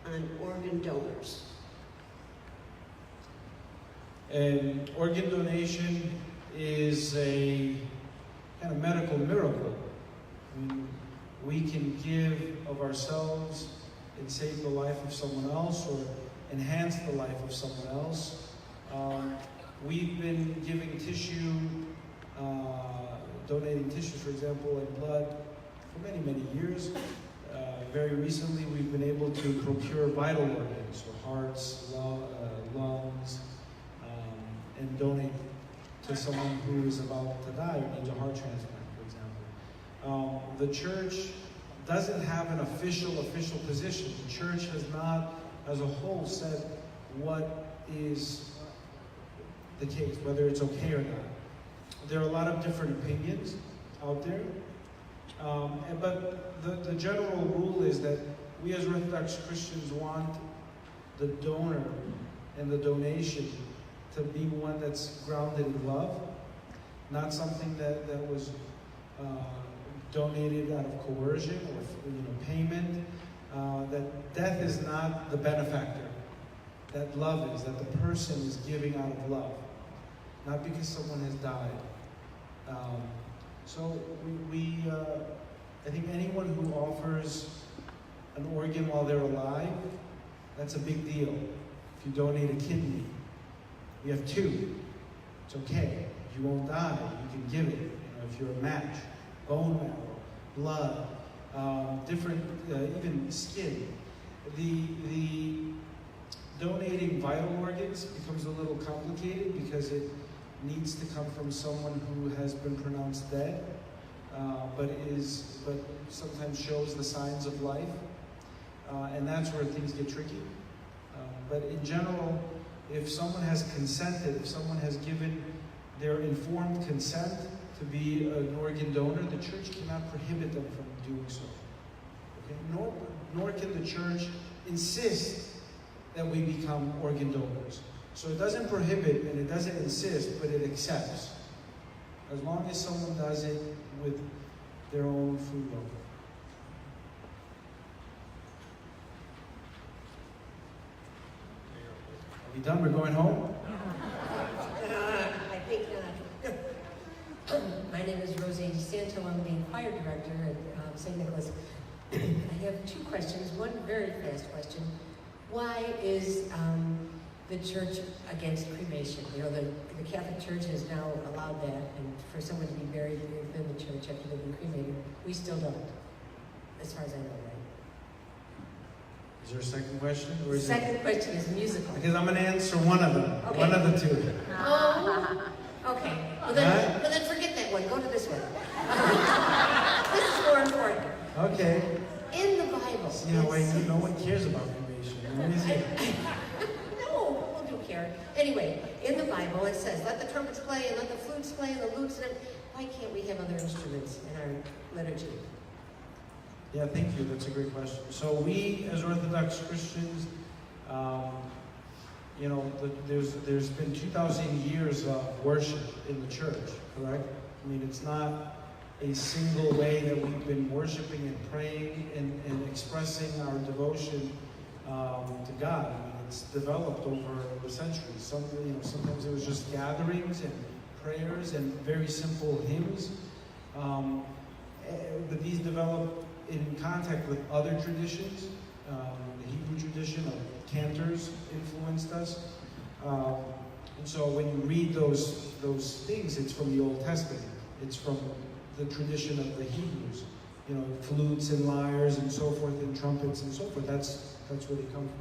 Speaker 9: on organ donors?
Speaker 8: And organ donation is a kind of medical miracle. I mean, we can give of ourselves and save the life of someone else or enhance the life of someone else. We've been giving tissue, donating tissue, for example, and blood for many, many years. Very recently, we've been able to procure vital organs, so hearts, lungs, and donate to someone who is about to die or needs a heart transplant, for example. The church doesn't have an official position. The church has not, as a whole, said what is the case, whether it's okay or not. There are a lot of different opinions out there, but the general rule is that we as Orthodox Christians want the donor and the donation to be one that's grounded in love, not something that was donated out of coercion or payment. That death is not the benefactor. That love is, that the person is giving out of love, not because someone has died. So I think anyone who offers an organ while they're alive, that's a big deal. If you donate a kidney, you have two, it's okay. You won't die, you can give it. If you're a match, bone marrow, blood, different, even skin. The donating vital organs becomes a little complicated because it needs to come from someone who has been pronounced dead, but sometimes shows the signs of life, and that's where things get tricky. But in general, if someone has consented, if someone has given their informed consent to be an organ donor, the church cannot prohibit them from doing so. Okay? Nor can the church insist that we become organ donors. So it doesn't prohibit and it doesn't insist, but it accepts. As long as someone does it with their own free will. Are we done? We're going home?
Speaker 14: I think not. My name is Rosie Santo. I'm the choir director at St. Nicholas. I have two questions. One very fast question. Why is the church against cremation? You know, the Catholic Church has now allowed that, and for someone to be buried within the church after they've been cremated. We still don't, as far as I know, right?
Speaker 8: Is there a second question? Or is
Speaker 14: second question is musical.
Speaker 8: Because I'm going to answer one of them. Okay. One of the two.
Speaker 14: Oh, okay. Well then forget that one. Go to this one. This is more important.
Speaker 8: Okay.
Speaker 14: In the Bible.
Speaker 8: You know, wait, no one cares about cremation.
Speaker 14: No, people do care. Anyway, in the Bible it says, let the trumpets play and let the flutes play and the lutes, and why can't we have other instruments in our liturgy?
Speaker 8: Yeah, thank you. That's a great question. So we, as Orthodox Christians, you know, there's been 2,000 years of worship in the church, correct? I mean, it's not a single way that we've been worshiping and praying and expressing our devotion to God. I mean, it's developed over the centuries. Sometimes it was just gatherings and prayers and very simple hymns, but these developed in contact with other traditions. The Hebrew tradition of cantors influenced us. And so when you read those things, it's from the Old Testament. It's from the tradition of the Hebrews. You know, flutes and lyres and so forth, and trumpets and so forth. That's where they come from.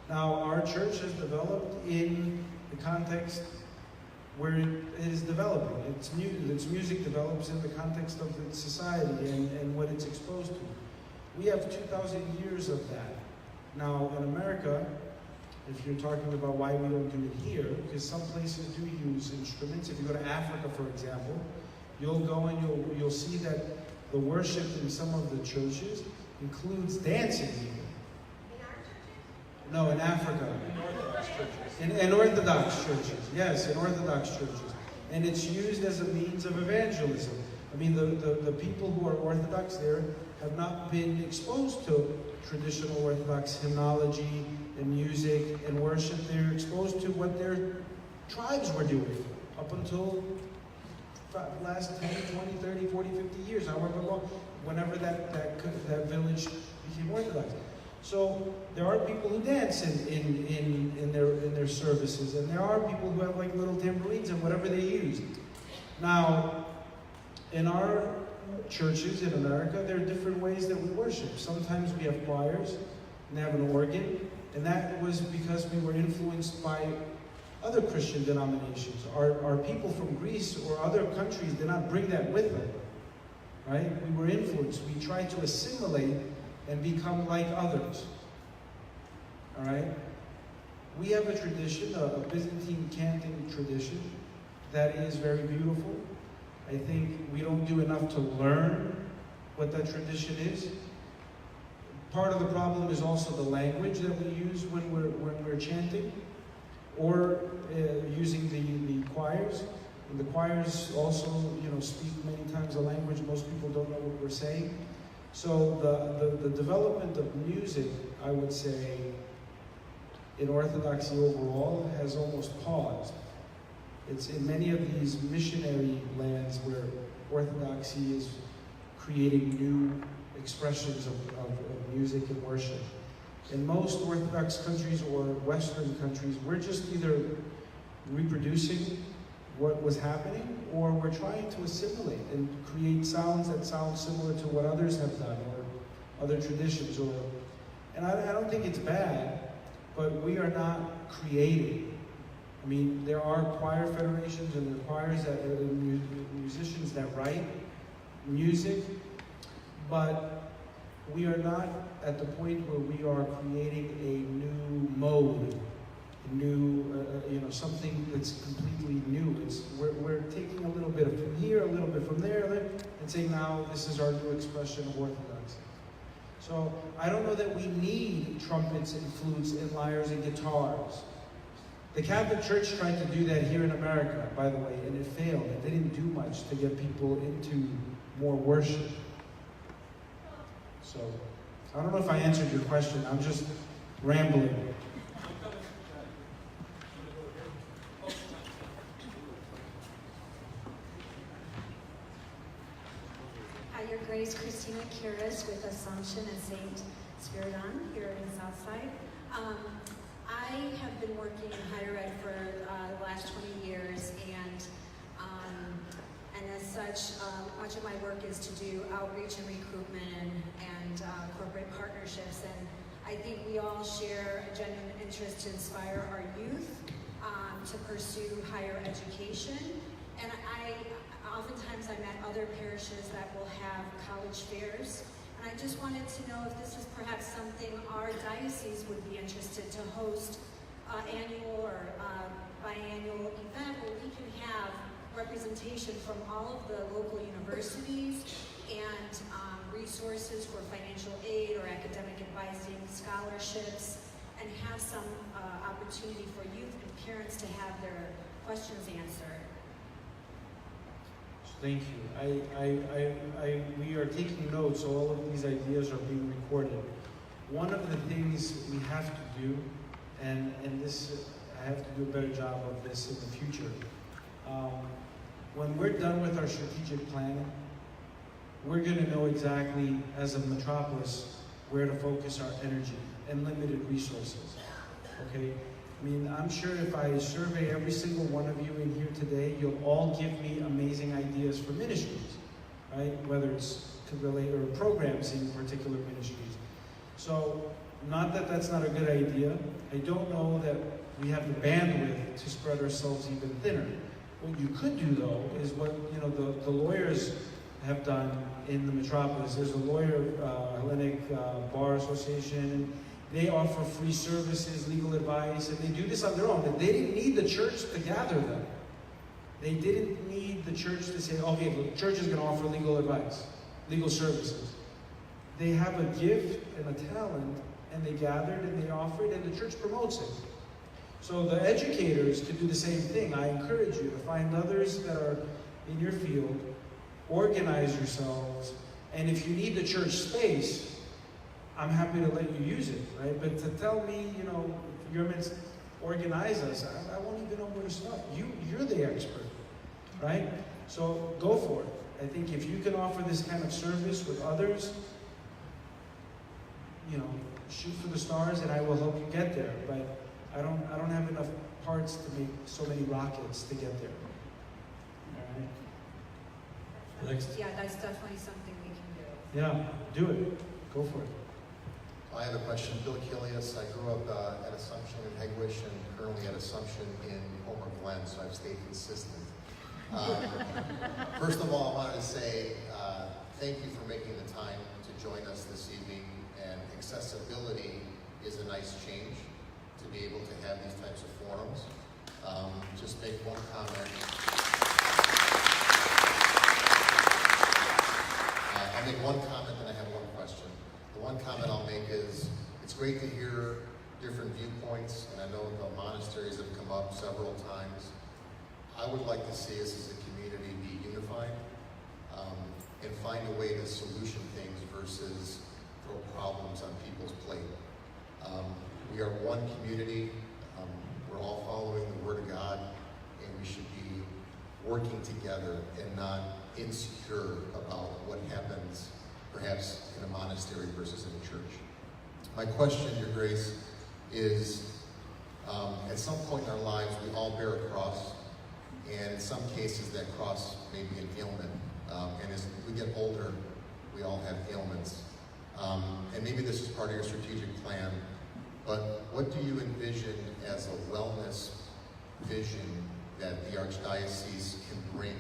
Speaker 8: Now, our church has developed in the context where it is developing. Its music develops in the context of its society and what it's exposed to. We have 2,000 years of that. Now, in America, if you're talking about why we don't do it here, because some places do use instruments. If you go to Africa, for example, you'll go and you'll see that the worship in some of the churches includes dancing even. No, in Africa. In Orthodox churches. Yes, in Orthodox churches. And it's used as a means of evangelism. I mean, the people who are Orthodox there have not been exposed to traditional Orthodox hymnology and music and worship. They're exposed to what their tribes were doing up until the last 10, 20, 30, 40, 50 years, however long, whenever that village became Orthodox. So there are people who dance in their services, and there are people who have like little tambourines and whatever they use. Now, in our churches in America, there are different ways that we worship. Sometimes we have choirs and have an organ, and that was because we were influenced by other Christian denominations. Our people from Greece or other countries did not bring that with them, right? We were influenced. We tried to assimilate and become like others, all right? We have a tradition, a Byzantine canting tradition, that is very beautiful. I think we don't do enough to learn what that tradition is. Part of the problem is also the language that we use when we're chanting, or using the choirs. And the choirs also, speak many times a language most people don't know what we're saying. So the development of music, I would say, in Orthodoxy overall, has almost paused. It's in many of these missionary lands where Orthodoxy is creating new expressions of music and worship. In most Orthodox countries or Western countries, we're just either reproducing what was happening, or we're trying to assimilate and create sounds that sound similar to what others have done, or other traditions. And I don't think it's bad, but we are not creating. I mean, there are choir federations and there are choirs that musicians that write music, but we are not at the point where we are creating a new mode, a new, something that's completely new. We're taking a little bit from here, a little bit from there, and saying now this is our new expression of Orthodoxy. So I don't know that we need trumpets and flutes and lyres and guitars. The Catholic Church tried to do that here in America, by the way, and it failed. It didn't do much to get people into more worship. So, I don't know if I answered your question. I'm just rambling.
Speaker 15: Hi, your Grace Christina Kiris with Assumption and St. Spiridon here in Southside. I have been working in higher ed for the last 20 years, and as such, much of my work is to do outreach and recruitment and corporate partnerships. And I think we all share a genuine interest to inspire our youth to pursue higher education. And oftentimes I'm at other parishes that will have college fairs. And I just wanted to know if this is perhaps something our diocese would be interested to host annual or biannual event where we can have representation from all of the local universities and resources for financial aid or academic advising, scholarships, and have some opportunity for youth and parents to have their questions answered.
Speaker 8: Thank you. We are taking notes, so all of these ideas are being recorded. One of the things we have to do, and this, I have to do a better job of this in the future. When we're done with our strategic planning, we're going to know exactly, as a metropolis, where to focus our energy and limited resources. Okay? I mean, I'm sure if I survey every single one of you in here today, you'll all give me amazing ideas for ministries, right? Whether it's to relate or programs in particular ministries. So, not that that's not a good idea. I don't know that we have the bandwidth to spread ourselves even thinner. What you could do, though, is what the lawyers have done in the metropolis. There's a lawyer, Hellenic Bar Association, and they offer free services, legal advice, and they do this on their own. And they didn't need the church to gather them. They didn't need the church to say, okay, the church is going to offer legal advice, legal services. They have a gift and a talent, and they gathered and they offered, and the church promotes it. So the educators can do the same thing. I encourage you to find others that are in your field, organize yourselves, and if you need the church space, I'm happy to let you use it, right? But to tell me, you're meant to organize us, I won't even know where to start. You're the expert, right? So go for it. I think if you can offer this kind of service with others, shoot for the stars, and I will help you get there. But I don't have enough parts to make so many rockets to get there. All right. Next.
Speaker 15: Yeah, that's definitely something we can do.
Speaker 8: Yeah, do it. Go for it.
Speaker 16: I have a question. Bill Kilias. I grew up at Assumption in Hegewisch and currently at Assumption in Homer Glen, so I've stayed consistent. First of all, I wanted to say thank you for making the time to join us this evening. And accessibility is a nice change to be able to have these types of forums. Just make one comment. I'll make one comment, then I have one question. The one comment I'll make is, it's great to hear different viewpoints, and I know the monasteries have come up several times. I would like to see us as a community be unified and find a way to solution things versus throw problems on people's plate. We are one community. We're all following the Word of God, and we should be working together and not insecure about what happens perhaps in a monastery versus in a church. My question, Your Grace, is at some point in our lives we all bear a cross, and in some cases that cross may be an ailment. And as we get older, we all have ailments. And maybe this is part of your strategic plan, but what do you envision as a wellness vision that the Archdiocese can bring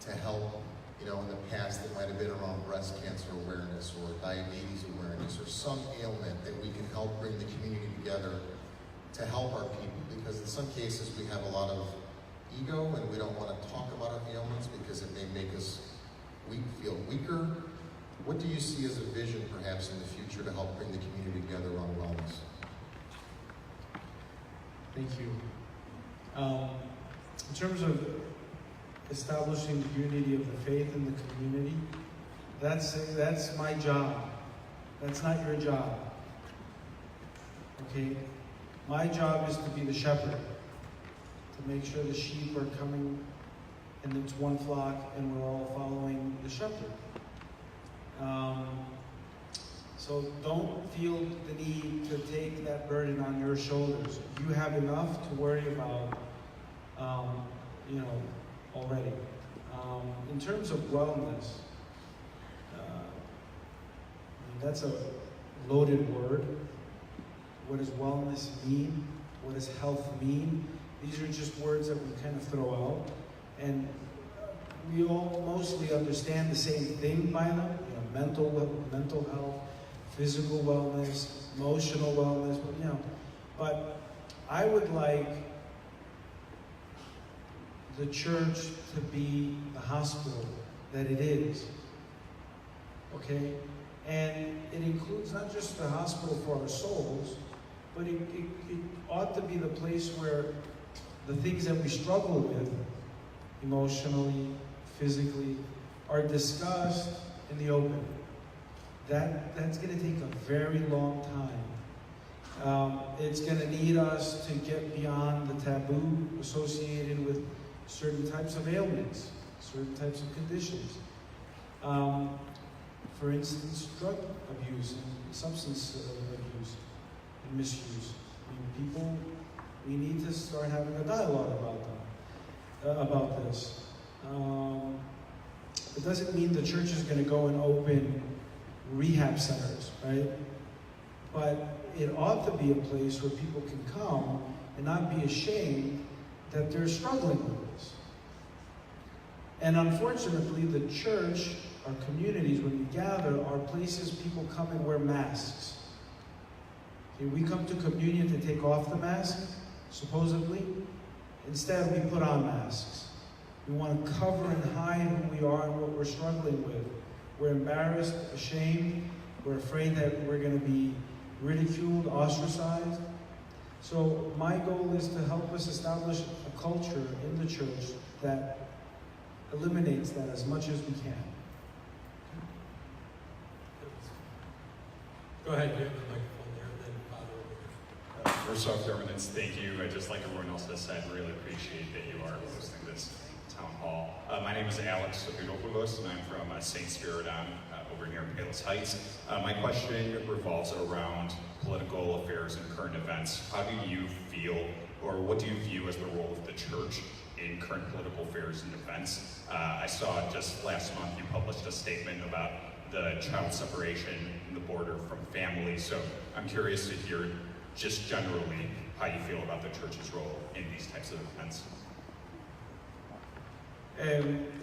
Speaker 16: to help, in the past it might have been around breast cancer awareness or diabetes awareness or some ailment that we can help bring the community together to help our people, because in some cases we have a lot of ego and we don't want to talk about our ailments because it may make us feel weaker. What do you see as a vision perhaps in the future to help bring the community together on wellness?
Speaker 8: Thank you. In terms of establishing the unity of the faith in the community, that's my job. That's not your job. Okay? My job is to be the shepherd, to make sure the sheep are coming and it's one flock and we're all following the shepherd. So don't feel the need to take that burden on your shoulders. You have enough to worry about, already. In terms of wellness, that's a loaded word. What does wellness mean? What does health mean? These are just words that we kind of throw out. And we all mostly understand the same thing by them. Mental health, physical wellness, emotional wellness, but I would like the church to be the hospital that it is. Okay? And it includes not just the hospital for our souls, but it ought to be the place where the things that we struggle with, emotionally, physically, are discussed in the open. That's going to take a very long time. It's going to need us to get beyond the taboo associated with certain types of ailments, certain types of conditions. For instance, drug abuse and substance abuse and misuse. I mean, people, we need to start having a dialogue about this. It doesn't mean the church is going to go and open rehab centers, right? But it ought to be a place where people can come and not be ashamed that they're struggling with this. And unfortunately, the church, our communities, when we gather, are places people come and wear masks. Okay, we come to communion to take off the mask, supposedly. Instead, we put on masks. We want to cover and hide who we are and what we're struggling with. We're embarrassed, ashamed. We're afraid that we're going to be ridiculed, ostracized. So my goal is to help us establish a culture in the church that eliminates that as much as we can.
Speaker 3: Go ahead, you have the microphone there, and then Father over here.
Speaker 17: First off, governance, thank you. I just like everyone else has said, really appreciate that you are hosting this town hall. My name is Alex Sopidopoulos, and I'm from St. Spiridon over near Palos Heights. My question revolves around political affairs and current events. How do you feel, or what do you view as the role of the church in current political affairs and events? I saw just last month you published a statement about the child separation and the border from family, so I'm curious to hear just generally how you feel about the church's role in these types of events.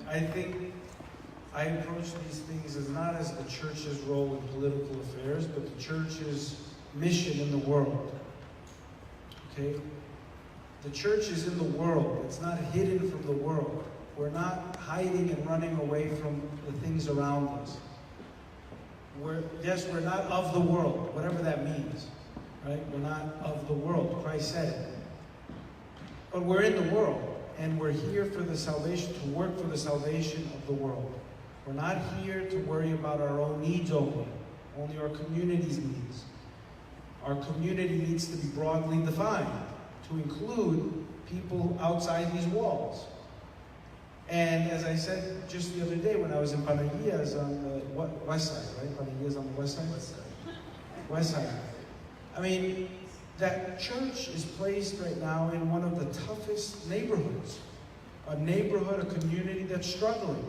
Speaker 8: I think I approach these things as not as the church's role in political affairs, but the church's mission in the world. Okay? The church is in the world. It's not hidden from the world. We're not hiding and running away from the things around us. We're not of the world, whatever that means. Right? We're not of the world. Christ said it. But we're in the world. And we're here for the salvation, to work for the salvation of the world. We're not here to worry about our own needs only our community's needs. Our community needs to be broadly defined, to include people outside these walls. And as I said just the other day when I was in Panagías on the west side, right? Panagías on the west side? West side. I mean, that church is placed right now in one of the toughest neighborhoods. A neighborhood, a community that's struggling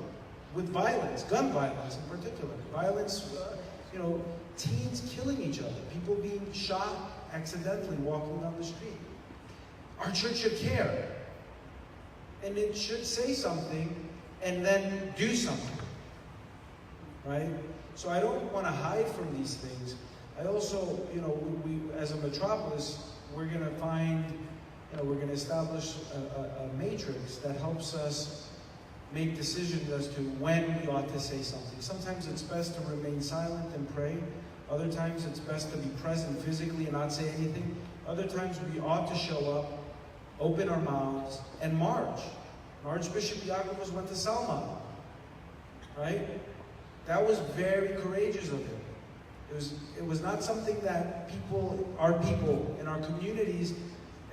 Speaker 8: with violence, gun violence in particular. Violence, teens killing each other, people being shot accidentally walking down the street. Our church should care. And it should say something and then do something. Right? So I don't want to hide from these things. I also, we as a metropolis, we're going to find, we're going to establish a matrix that helps us make decisions as to when we ought to say something. Sometimes it's best to remain silent and pray. Other times it's best to be present physically and not say anything. Other times we ought to show up, open our mouths, and march. Archbishop Iakovos went to Salma, right? That was very courageous of him. It was not something that our people in our communities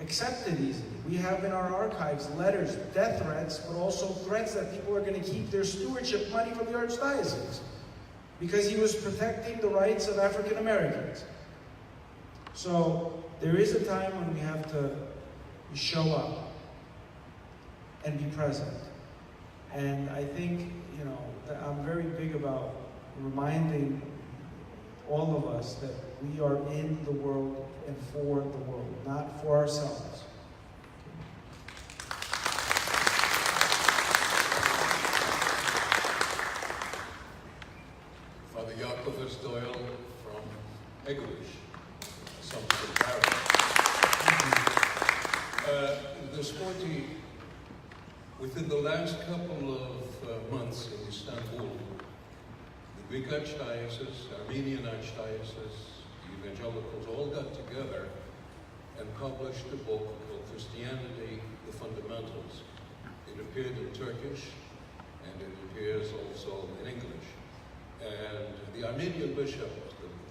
Speaker 8: accepted easily. We have in our archives letters, death threats, but also threats that people are going to keep their stewardship money from the archdiocese because he was protecting the rights of African Americans. So there is a time when we have to show up and be present. And I think, that I'm very big about reminding all of us that we are in the world and for the world, not for ourselves.
Speaker 18: Father Yakovos Doyle from Eglish, Assumption Parish. There's 40, Within the last couple of months in Istanbul, the Greek Archdiocese, Armenian Archdiocese, the evangelicals all got together and published a book called Christianity, the Fundamentals. It appeared in Turkish, and it appears also in English. And the Armenian bishop,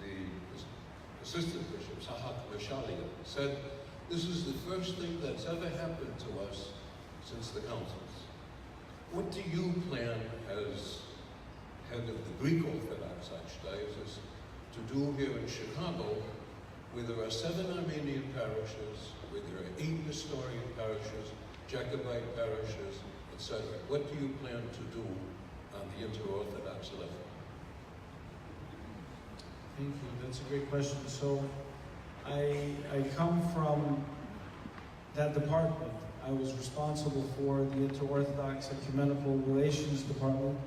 Speaker 18: the assistant bishop, Sahak Mashalian, said, "This is the first thing that's ever happened to us since the councils." What do you plan as head of the Greek Orthodox Archdiocese to do here in Chicago, where there are 7 Armenian parishes, where there are 8 Nestorian parishes, Jacobite parishes, etc.? What do you plan to do on the inter-Orthodox level?
Speaker 8: Thank you. That's a great question. So I come from that department. I was responsible for the Inter-Orthodox Ecumenical Relations Department.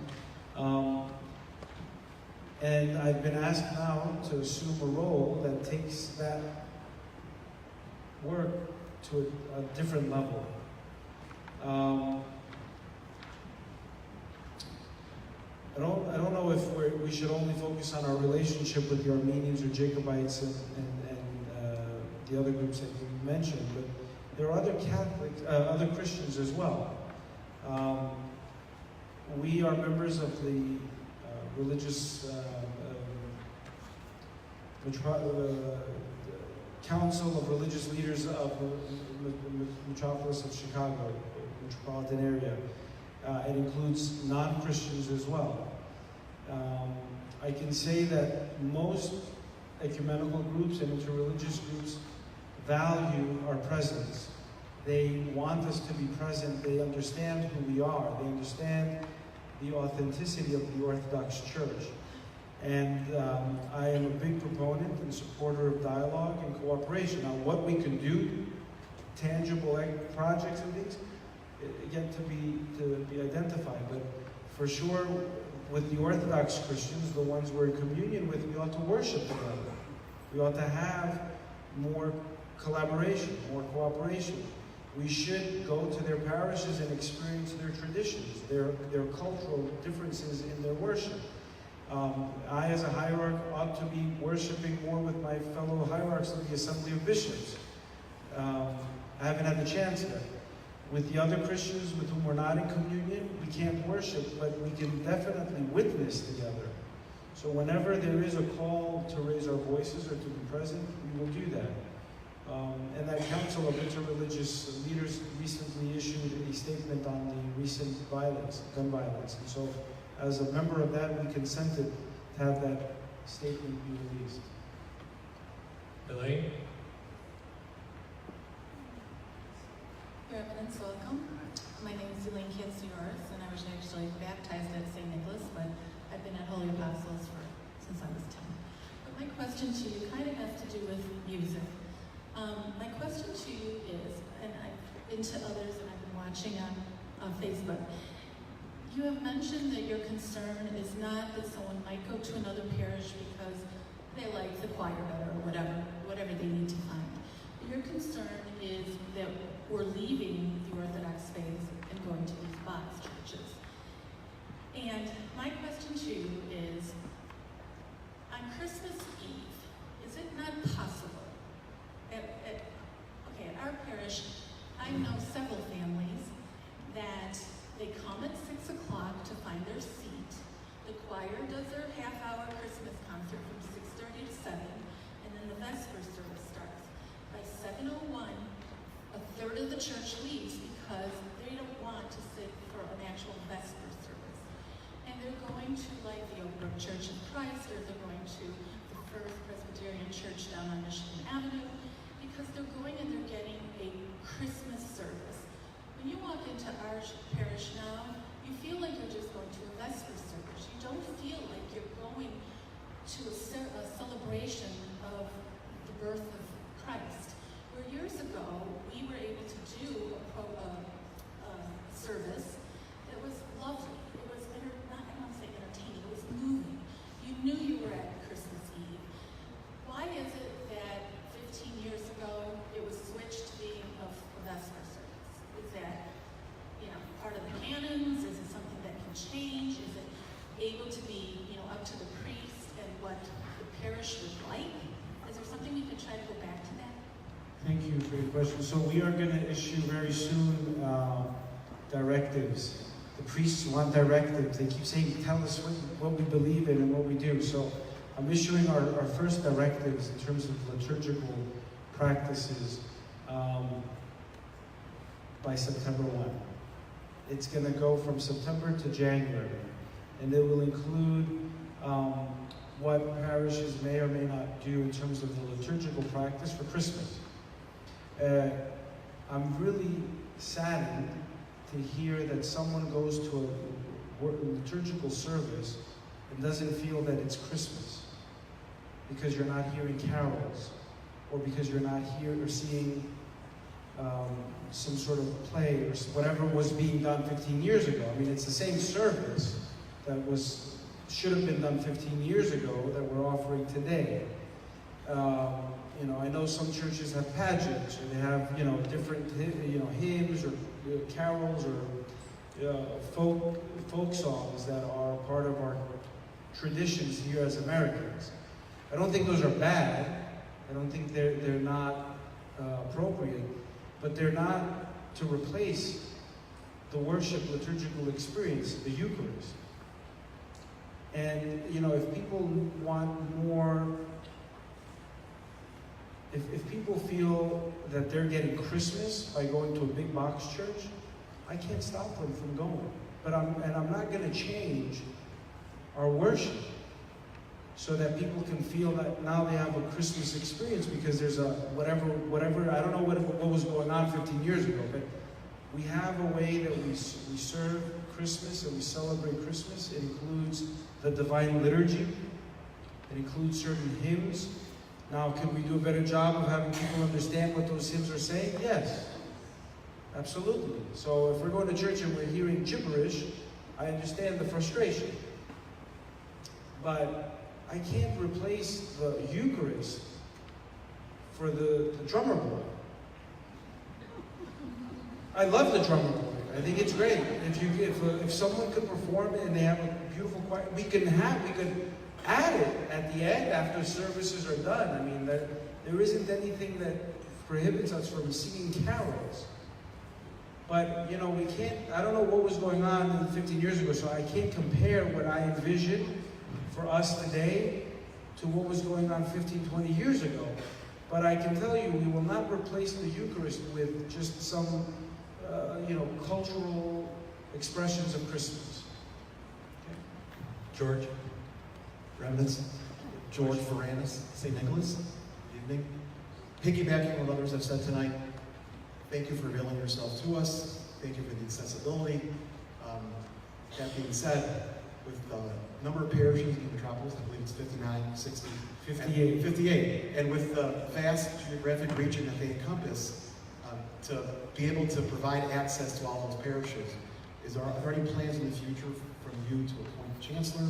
Speaker 8: And I've been asked now to assume a role that takes that work to a different level. I don't know if we should only focus on our relationship with the Armenians or Jacobites and the other groups that you mentioned, but there are other Catholics, other Christians as well. We are members of the religious Council of Religious Leaders of the metropolis of Chicago, metropolitan area. It includes non-Christians as well. I can say that most ecumenical groups and interreligious groups value our presence. They want us to be present. They understand who we are. They understand the authenticity of the Orthodox Church. And I am a big proponent and supporter of dialogue and cooperation. Now, what we can do, tangible projects and things, yet to be identified. But for sure, with the Orthodox Christians, the ones we're in communion with, we ought to worship together. We ought to have more collaboration, more cooperation. We should go to their parishes and experience their traditions, their cultural differences in their worship. I, as a hierarch, ought to be worshiping more with my fellow hierarchs of the Assembly of Bishops. I haven't had the chance yet. With the other Christians with whom we're not in communion, we can't worship, but we can definitely witness together. So whenever there is a call to raise our voices or to be present, we will do that. And that Council of Interreligious Leaders recently issued a statement on the recent violence, gun violence. And so as a member of that, we consented to have that statement be released.
Speaker 3: Elaine?
Speaker 19: Your Eminence, welcome. My name is Elaine Katsioris, and I was actually baptized at St. Nicholas, but I've been at Holy Apostles since I was 10. But my question to you kind of has to do with music. My question to you is, and I've been to others and I've been watching on Facebook, you have mentioned that your concern is not that someone might go to another parish because they like the choir better or whatever they need to find. Your concern is that we're leaving the Orthodox faith and going to these box churches. And my question to you is, on Christmas Eve, is it not possible, at our parish, I know several families that they come at 6 o'clock to find their seat. The choir does their half-hour Christmas concert from 6:30 to 7, and then the Vesper service starts. By 7:01, a third of the church leaves because they don't want to sit for an actual Vesper service. And they're going to like the Oak Brook Church of Christ, or they're going to the First Presbyterian Church down on Michigan Avenue, because they're going and they're getting a Christmas service. When you walk into our parish now, you feel like you're just going to a Vesper service. You don't feel like you're going to a celebration of the birth of Christ. Where years ago, we were able to do a service that was lovely. It was, I don't want to say entertaining, it was moving. You knew you were at Christmas Eve. Why is it that 15 years ago, it was switched to being a Vesper service? Is that, part of the able to be, up to the priest and what the parish would like? Is there something we could try to go back to that?
Speaker 8: Thank you for your question. So we are going to issue very soon directives. The priests want directives. They keep saying, tell us what we believe in and what we do. So I'm issuing our first directives in terms of liturgical practices by September 1. It's going to go from September to January, and it will include what parishes may or may not do in terms of the liturgical practice for Christmas. I'm really saddened to hear that someone goes to a liturgical service and doesn't feel that it's Christmas because you're not hearing carols, or because you're not hearing or seeing some sort of play or whatever was being done 15 years ago. I mean, it's the same service that should have been done 15 years ago that we're offering today. I know some churches have pageants, or they have, different, hymns or carols or folk songs that are part of our traditions here as Americans. I don't think those are bad. I don't think they're not appropriate, but they're not to replace the worship liturgical experience, the Eucharist. And, if people want more, if people feel that they're getting Christmas by going to a big box church, I can't stop them from going. But I'm not going to change our worship so that people can feel that now they have a Christmas experience because there's a whatever, I don't know what was going on 15 years ago, but we have a way that we serve Christmas and we celebrate Christmas. It includes the Divine Liturgy. It includes certain hymns. Now, can we do a better job of having people understand what those hymns are saying? Yes, absolutely. So if we're going to church and we're hearing gibberish, I understand the frustration. But I can't replace the Eucharist for the drummer boy. I love the drummer boy. I think it's great. If someone could perform it and they have a beautiful choir, we could add it at the end after services are done. I mean, there isn't anything that prohibits us from singing carols. But, we can't, I don't know what was going on 15 years ago, so I can't compare what I envisioned for us today to what was going on 15, 20 years ago. But I can tell you, we will not replace the Eucharist with just some, cultural expressions of Christmas.
Speaker 20: Okay. George, Remnants, George Faranis, St. Nicholas, good evening. Piggybacking on what others have said tonight, thank you for revealing yourself to us. Thank you for the accessibility. That being said, with the number of parishes in the metropolis, I believe it's 59, 60, 58. And with the vast geographic region that they encompass, to be able to provide access to all those parishes, is there already plans in the future from you to appoint a chancellor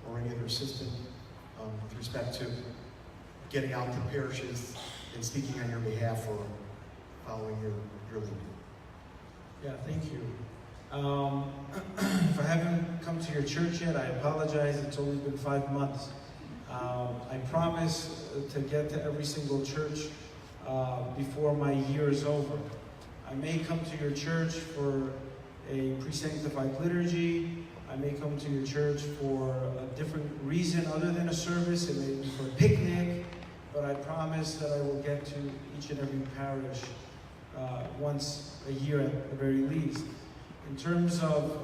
Speaker 20: or any other assistant with respect to getting out to parishes and speaking on your behalf or following your lead?
Speaker 8: Yeah, thank you. If I haven't come to your church yet, I apologize. It's only been 5 months. I promise to get to every single church before my year is over. I may come to your church for a pre-sanctified liturgy. I may come to your church for a different reason other than a service. It may be for a picnic, but I promise that I will get to each and every parish once a year at the very least. In terms of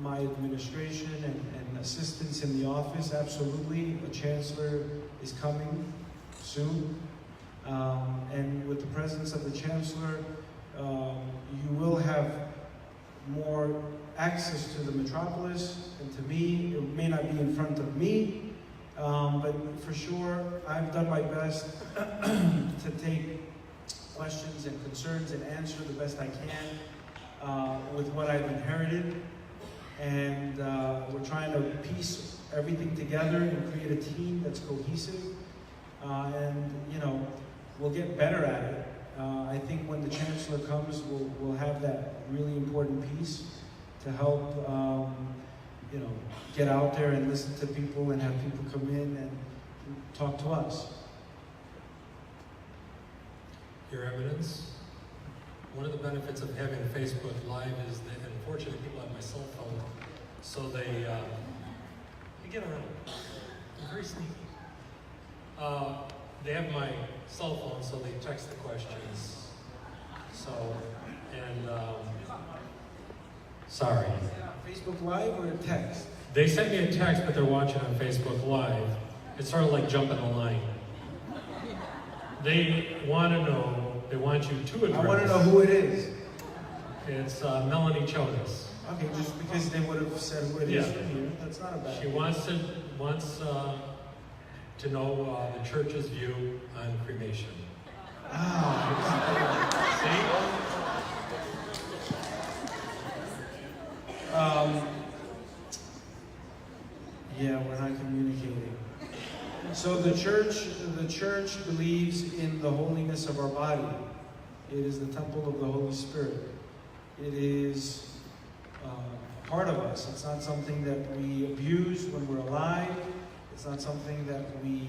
Speaker 8: my administration and assistance in the office, absolutely, a chancellor is coming soon. And with the presence of the chancellor, you will have more access to the metropolis and to me. It may not be in front of me, but for sure, I've done my best to take questions and concerns and answer the best I can with what I've inherited. And we're trying to piece everything together and create a team that's cohesive. And, we'll get better at it. I think when the chancellor comes, we'll have that really important piece to help get out there and listen to people and have people come in and talk to us.
Speaker 3: Your Eminence, one of the benefits of having Facebook Live is that, unfortunately, people have my cell phone, so they get around. They're very sneaky. They have my cell phone, so they text the questions. So, and sorry.
Speaker 8: Facebook Live or a text?
Speaker 3: They sent me a text, but they're watching on Facebook Live. It's sort of like jumping a line. They want to know, they want you to address.
Speaker 8: I want to know who it is.
Speaker 3: It's Melanie Chonas.
Speaker 8: Okay, just because they would have said who it is from here, that's not a bad
Speaker 3: She
Speaker 8: thing.
Speaker 3: wants to know the church's view on cremation.
Speaker 8: Yeah, we're not communicating. So the church believes in the holiness of our body. It is the temple of the Holy Spirit. It is part of us. It's not something that we abuse when we're alive. It's not something that we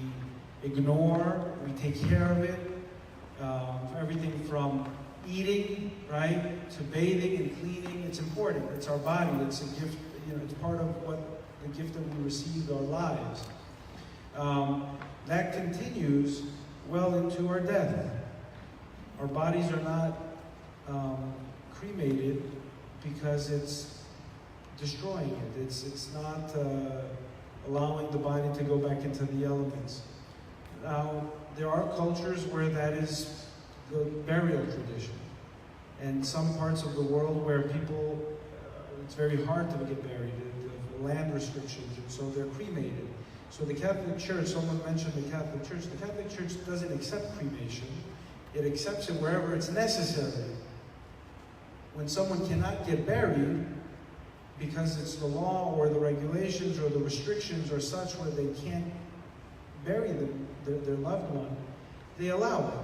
Speaker 8: ignore. We take care of it. Everything from eating, right, to bathing and cleaning. It's important. It's our body. It's a gift. It's part of the gift that we received our lives. That continues well into our death. Our bodies are not cremated because it's destroying it. It's not allowing the body to go back into the elements. Now, there are cultures where that is the burial tradition. And some parts of the world where people, it's very hard to get buried, the land restrictions, and so they're cremated. So the Catholic Church, someone mentioned the Catholic Church doesn't accept cremation. It accepts it wherever it's necessary. When someone cannot get buried, because it's the law or the regulations or the restrictions are such where they can't bury their loved one, they allow it.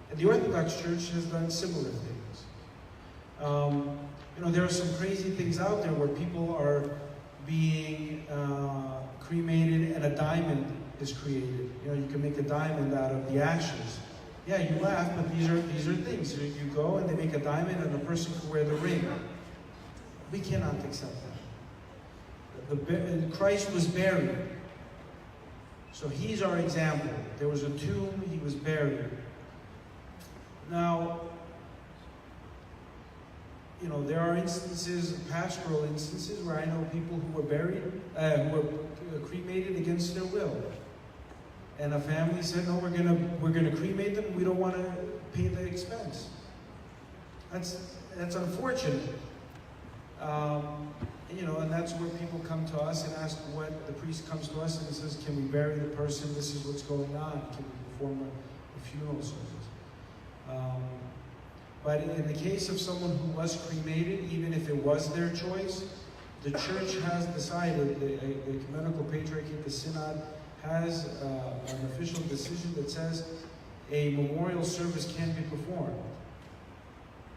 Speaker 8: And the Orthodox Church has done similar things. There are some crazy things out there where people are being cremated and a diamond is created. You can make a diamond out of the ashes. Yeah, you laugh, but these are things. You go and they make a diamond and a person can wear the ring. We cannot accept that. Christ was buried. So he's our example. There was a tomb, he was buried. Now, there are instances, pastoral instances, where I know people who were buried, who were cremated against their will. And a family said, no, we're gonna cremate them, we don't want to pay the expense. That's unfortunate. And that's where people come to us and ask what the priest comes to us and says, can we bury the person? This is what's going on. Can we perform a funeral service? But in the case of someone who was cremated, even if it was their choice, the church has decided, the Ecumenical Patriarchate, the Synod, has an official decision that says a memorial service can be performed.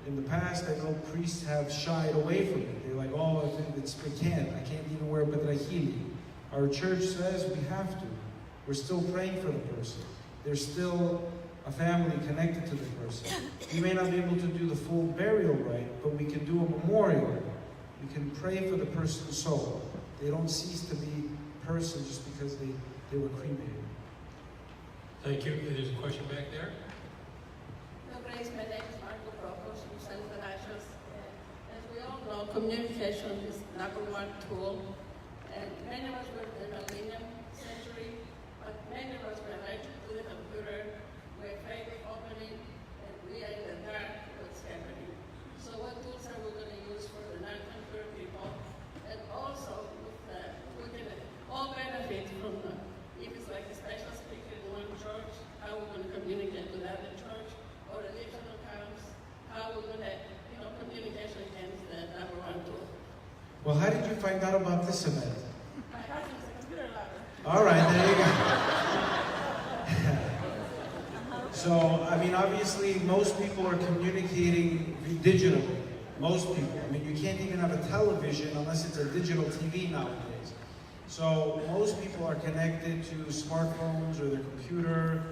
Speaker 8: In the past, I know priests have shied away from it. They're like, I can't even wear bedrahili. Our church says we have to. We're still praying for the person. There's still a family connected to the person. We may not be able to do the full burial rite, but we can do a memorial. We can pray for the person's soul. They don't cease to be person just because they were cremated.
Speaker 3: Thank you. There's a question back there.
Speaker 21: As we all know, communication is number one tool, and many of us were in the millennium century, but many of us were like to the computer, we're afraid of opening, and we are in the dark what's happening. So what tools are we going to use for the non-computer people? And also, we can all benefit from if it's like a special speaker in one church, how we're going to communicate with other church, or additional camps, how we're going to, communication against the number one tool.
Speaker 8: Well, how did you find out about this event?
Speaker 21: My husband is a computer lover.
Speaker 8: All right, there you go. So, obviously, most people are communicating digitally. Most people. I mean, you can't even have a television unless it's a digital TV nowadays. So most people are connected to smartphones or their computer.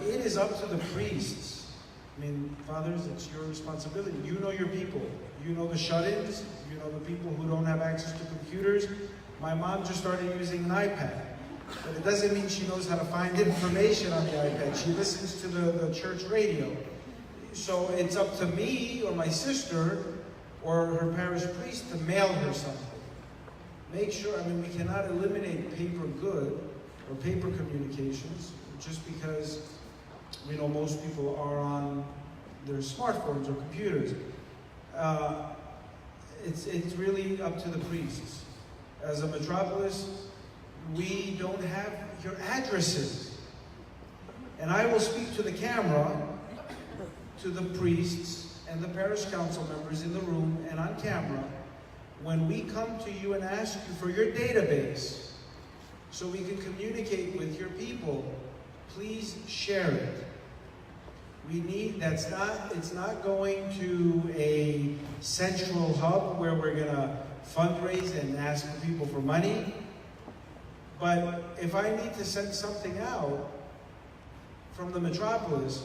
Speaker 8: It is up to the priests. I mean, fathers, it's your responsibility. You know your people. You know the shut-ins. You know the people who don't have access to computers. My mom just started using an iPad. But it doesn't mean she knows how to find information on the iPad. She listens to the church radio. So it's up to me or my sister or her parish priest to mail her something. Make sure, I mean, we cannot eliminate paper good or paper communications just because we know most people are on their smartphones or computers. It's really up to the priests. As a metropolis, we don't have your addresses. And I will speak to the camera, to the priests and the parish council members in the room and on camera when we come to you and ask you for your database so we can communicate with your people. Please share it. We need, it's not going to a central hub where we're gonna fundraise and ask people for money. But if I need to send something out from the metropolis,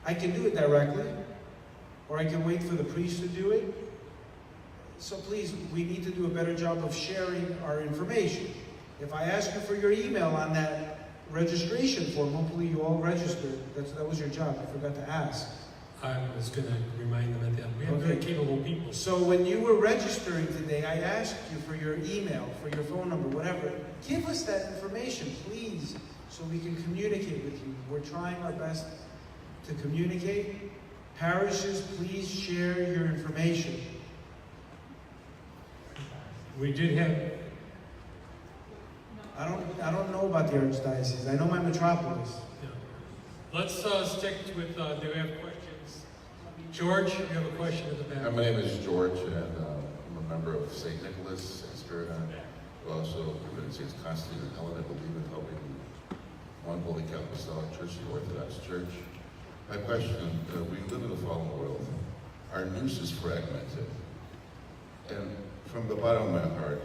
Speaker 8: I can do it directly, or I can wait for the priest to do it. So please, we need to do a better job of sharing our information. If I ask you for your email on that registration form, hopefully you all registered. That was your job, I forgot to ask.
Speaker 3: I was going to remind them at the end. We have very capable people.
Speaker 8: So when you were registering today, I asked you for your email, for your phone number, whatever. Give us that information, please, so we can communicate with you. We're trying our best to communicate. Parishes, please share your information.
Speaker 3: We did have...
Speaker 8: I don't know about the Archdiocese. I know my metropolis.
Speaker 3: Yeah. Let's stick with, do we have questions? George, you have a question at the back.
Speaker 5: My name is George, and I'm a member of St. Nicholas, St. Spiridon. We also live in St. Constantine and Helen. I believe in helping one Holy Catholic Apostolic Church, the Orthodox Church. My question, we live in a fallen world. Our news is fragmented. And from the bottom of my heart,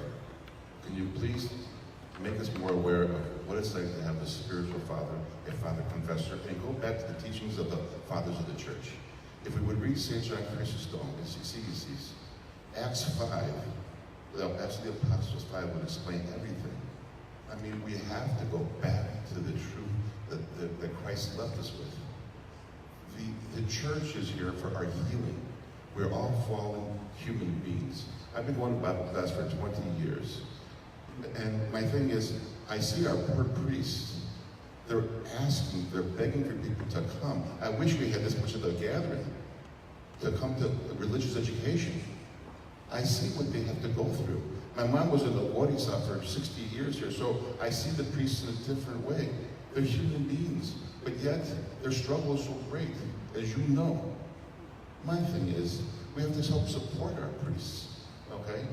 Speaker 5: can you please make us more aware of what it's like to have a spiritual father, a father confessor, and go back to the teachings of the fathers of the church. If we would read St. John Chrysostom, Acts 5, Acts of the Apostles 5 would explain everything. I mean, we have to go back to the truth that Christ left us with. The church is here for our healing. We're all fallen human beings. I've been going to Bible class for 20 years. And my thing is, I see our poor priests. They're begging for people to come. I wish we had this much of a gathering to come to religious education. I see what they have to go through. My mom was in the Odisa for 60 years here, so I see the priests in a different way. They're human beings, but yet their struggle is so great, as you know. My thing is, we have to help support our priests, okay?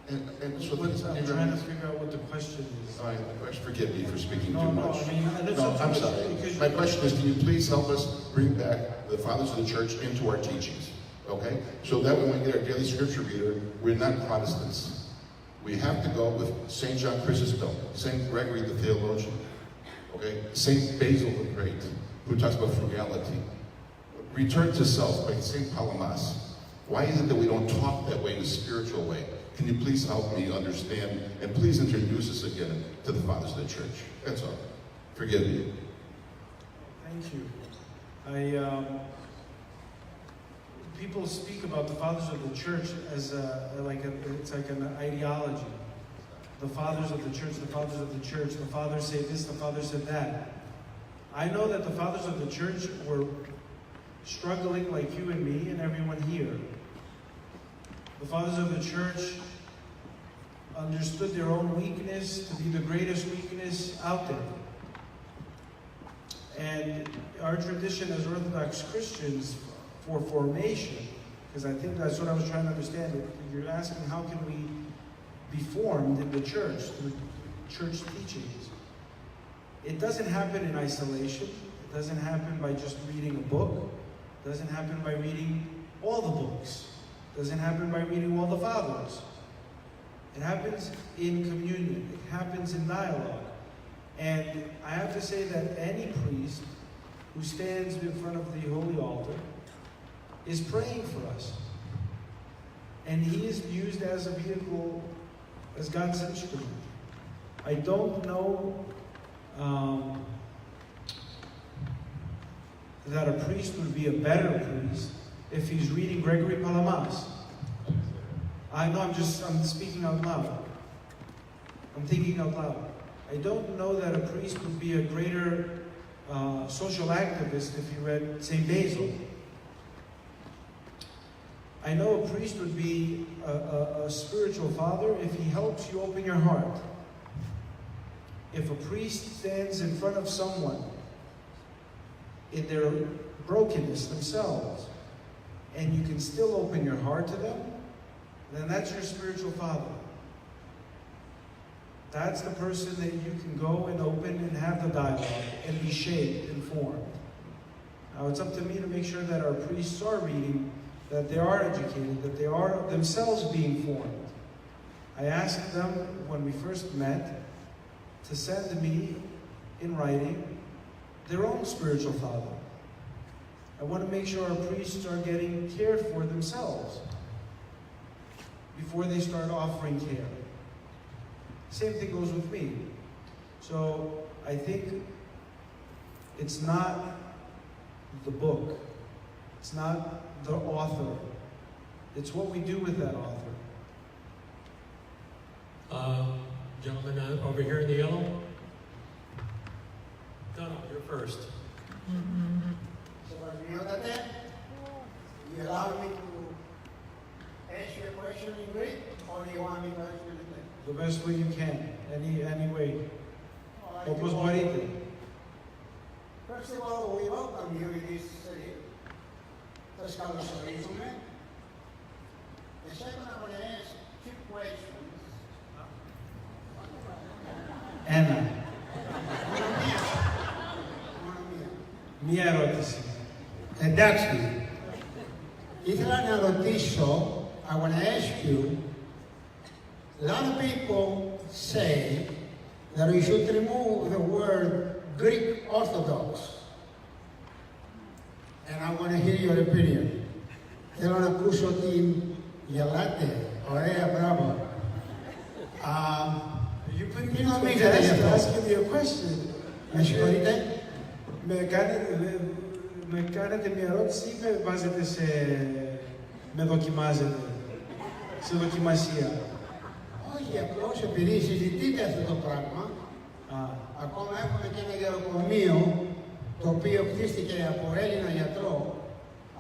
Speaker 5: And so
Speaker 8: I'm trying to figure out what the question is.
Speaker 5: All right, forgive me for speaking too much.
Speaker 8: No,
Speaker 5: I'm sorry. My question is, can you please help us bring back the fathers of the church into our teachings, okay? So that when we get our daily scripture reader, we're not Protestants. We have to go with St. John Chrysostom, St. Gregory the theologian, okay? St. Basil the Great, who talks about frugality. Return to self by St. Palamas. Why is it that we don't talk that way in a spiritual way? Can you please help me understand, and please introduce us again to the fathers of the church? That's all. Forgive me.
Speaker 8: Thank you. People speak about the fathers of the church as it's like an ideology. The fathers of the church, the fathers of the church, the fathers say this, the fathers said that. I know that the fathers of the church were struggling like you and me and everyone here. The fathers of the church understood their own weakness to be the greatest weakness out there. And our tradition as Orthodox Christians for formation, because I think that's what I was trying to understand. You're asking how can we be formed in the church through church teachings. It doesn't happen in isolation. It doesn't happen by just reading a book. It doesn't happen by reading all the books. Doesn't happen by reading all the fathers. It happens in communion. It happens in dialogue. And I have to say that any priest who stands in front of the holy altar is praying for us. And he is used as a vehicle, as God's instrument. I don't know that a priest would be a better priest if he's reading Gregory Palamas. I know I'm speaking out loud. I'm thinking out loud. I don't know that a priest would be a greater social activist if he read St. Basil. I know a priest would be a spiritual father if he helps you open your heart. If a priest stands in front of someone in their brokenness themselves, and you can still open your heart to them, then that's your spiritual father. That's the person that you can go and open and have the dialogue and be shaped and formed. Now it's up to me to make sure that our priests are reading, that they are educated, that they are themselves being formed. I asked them when we first met to send me in writing their own spiritual father. I want to make sure our priests are getting cared for themselves before they start offering care. Same thing goes with me. So I think it's not the book. It's not the author. It's what we do with that author.
Speaker 3: Gentleman over here in the yellow. No, you're first.
Speaker 1: So, you allow me to ask you a question in Greek, or do you want me to ask you in English?
Speaker 8: The best way you can. Any way. Όπως μπορείτε.
Speaker 1: First of all, we welcome you in this city. Σας καλωσορίζουμε. The second, I want to ask two questions.
Speaker 8: Ένα. Μία ερώτηση.
Speaker 1: Εντάξει. Ήθελα να ρωτήσω, I want to ask you, a lot of people say that we should remove the word Greek Orthodox. And I want to hear your opinion. Θέλω να ακούσω ότι γελάτε. Ωραία, μπράβο. Τι νομίζετε γι' αυτό?
Speaker 8: Ask me a question.
Speaker 1: Με συγχωρείτε.
Speaker 8: Με κάνετε μια ερώτηση ή με βάζετε με δοκιμάζετε, σε δοκιμασία.
Speaker 1: Όχι, απλώς επειδή συζητείτε αυτό το πράγμα, ακόμα έχουμε και ένα γεροκομείο το οποίο χτίστηκε από Έλληνα γιατρό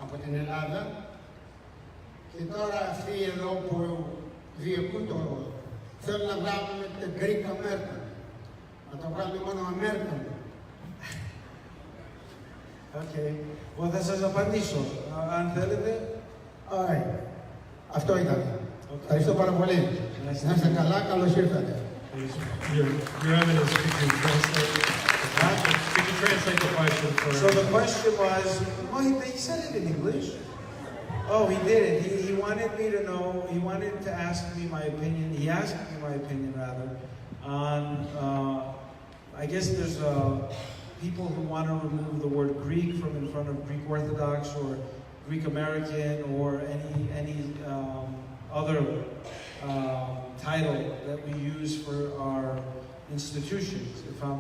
Speaker 1: από την Ελλάδα και τώρα αυτοί εδώ που διοικούν το θέλουν να βγάλουν το Greek American, να το βγάλουν μόνο American.
Speaker 8: Okay. Θα σας απαντήσω, αν θέλετε.
Speaker 1: Ωραία. Αυτό ήταν. Ευχαριστώ πάρα πολύ. Να είστε καλά, καλώς ήρθατε.
Speaker 3: Your Eminence, could you translate the question for
Speaker 8: So the question was, he said it in English. Oh, he did it. He wanted me to know, he wanted to ask me my opinion, he asked me my opinion rather, on, I guess there's people who want to remove the word Greek from in front of Greek Orthodox or Greek American or any other title that we use for our institutions, if I'm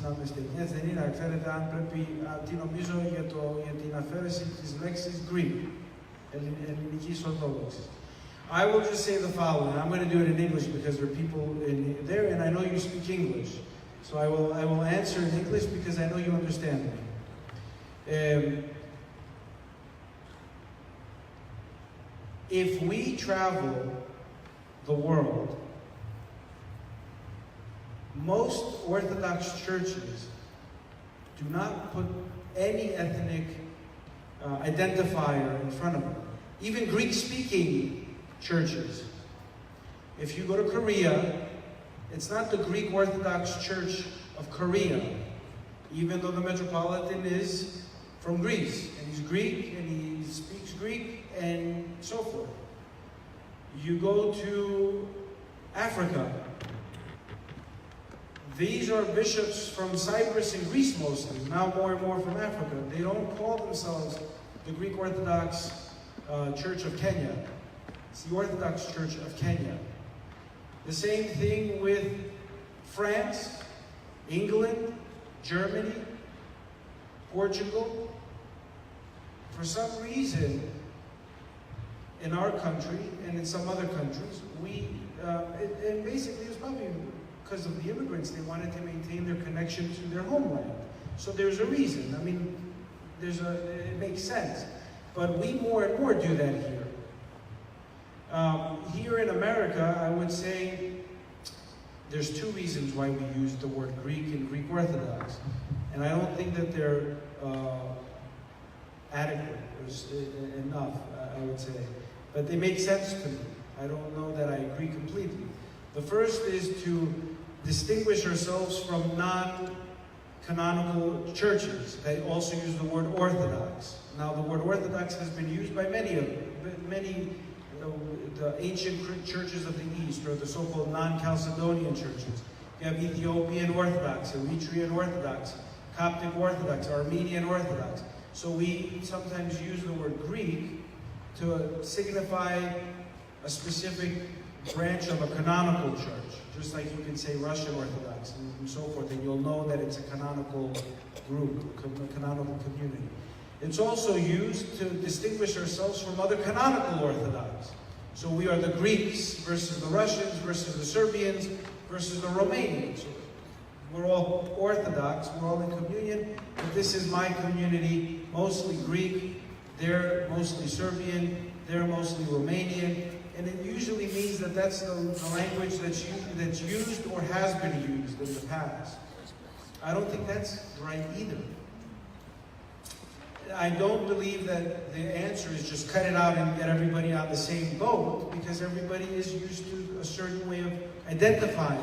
Speaker 8: not mistaken. Yes, δεν είναι, ξέρετε, αν πρέπει, τι νομίζω για την αφαίρεση της λέξης Greek, ελληνικής ορθόδοξης. I will just say the following. I'm going to do it in English because there are people in there, and I know you speak English. So I will answer in English because I know you understand me. If we travel the world, most Orthodox churches do not put any ethnic identifier in front of them. Even Greek-speaking churches. If you go to Korea, it's not the Greek Orthodox Church of Korea, even though the Metropolitan is from Greece, and he's Greek, and he speaks Greek, and so forth. You go to Africa. These are bishops from Cyprus and Greece mostly, now more and more from Africa. They don't call themselves the Greek Orthodox Church of Kenya. It's the Orthodox Church of Kenya. The same thing with France, England, Germany, Portugal. For some reason, in our country and in some other countries, and basically it was probably because of the immigrants, they wanted to maintain their connection to their homeland. So there's a reason. I mean, it makes sense. But we more and more do that here. Here in America, I would say there's two reasons why we use the word Greek and Greek Orthodox. And I don't think that they're adequate or enough, I would say. But they make sense to me. I don't know that I agree completely. The first is to distinguish ourselves from non-canonical churches. They also use the word Orthodox. Now, the word Orthodox has been used by many the ancient churches of the East, or the so-called non-Chalcedonian churches. You have Ethiopian Orthodox, Eritrean Orthodox, Coptic Orthodox, Armenian Orthodox. So we sometimes use the word Greek to signify a specific branch of a canonical church, just like you can say Russian Orthodox and so forth, and you'll know that it's a canonical group, a canonical community. It's also used to distinguish ourselves from other canonical Orthodox. So we are the Greeks versus the Russians versus the Serbians versus the Romanians. We're all Orthodox, we're all in communion, but this is my community, mostly Greek, they're mostly Serbian, they're mostly Romanian, and it usually means that that's the language that's used or has been used in the past. I don't think that's right either. I don't believe that the answer is just cut it out and get everybody on the same boat, because everybody is used to a certain way of identifying.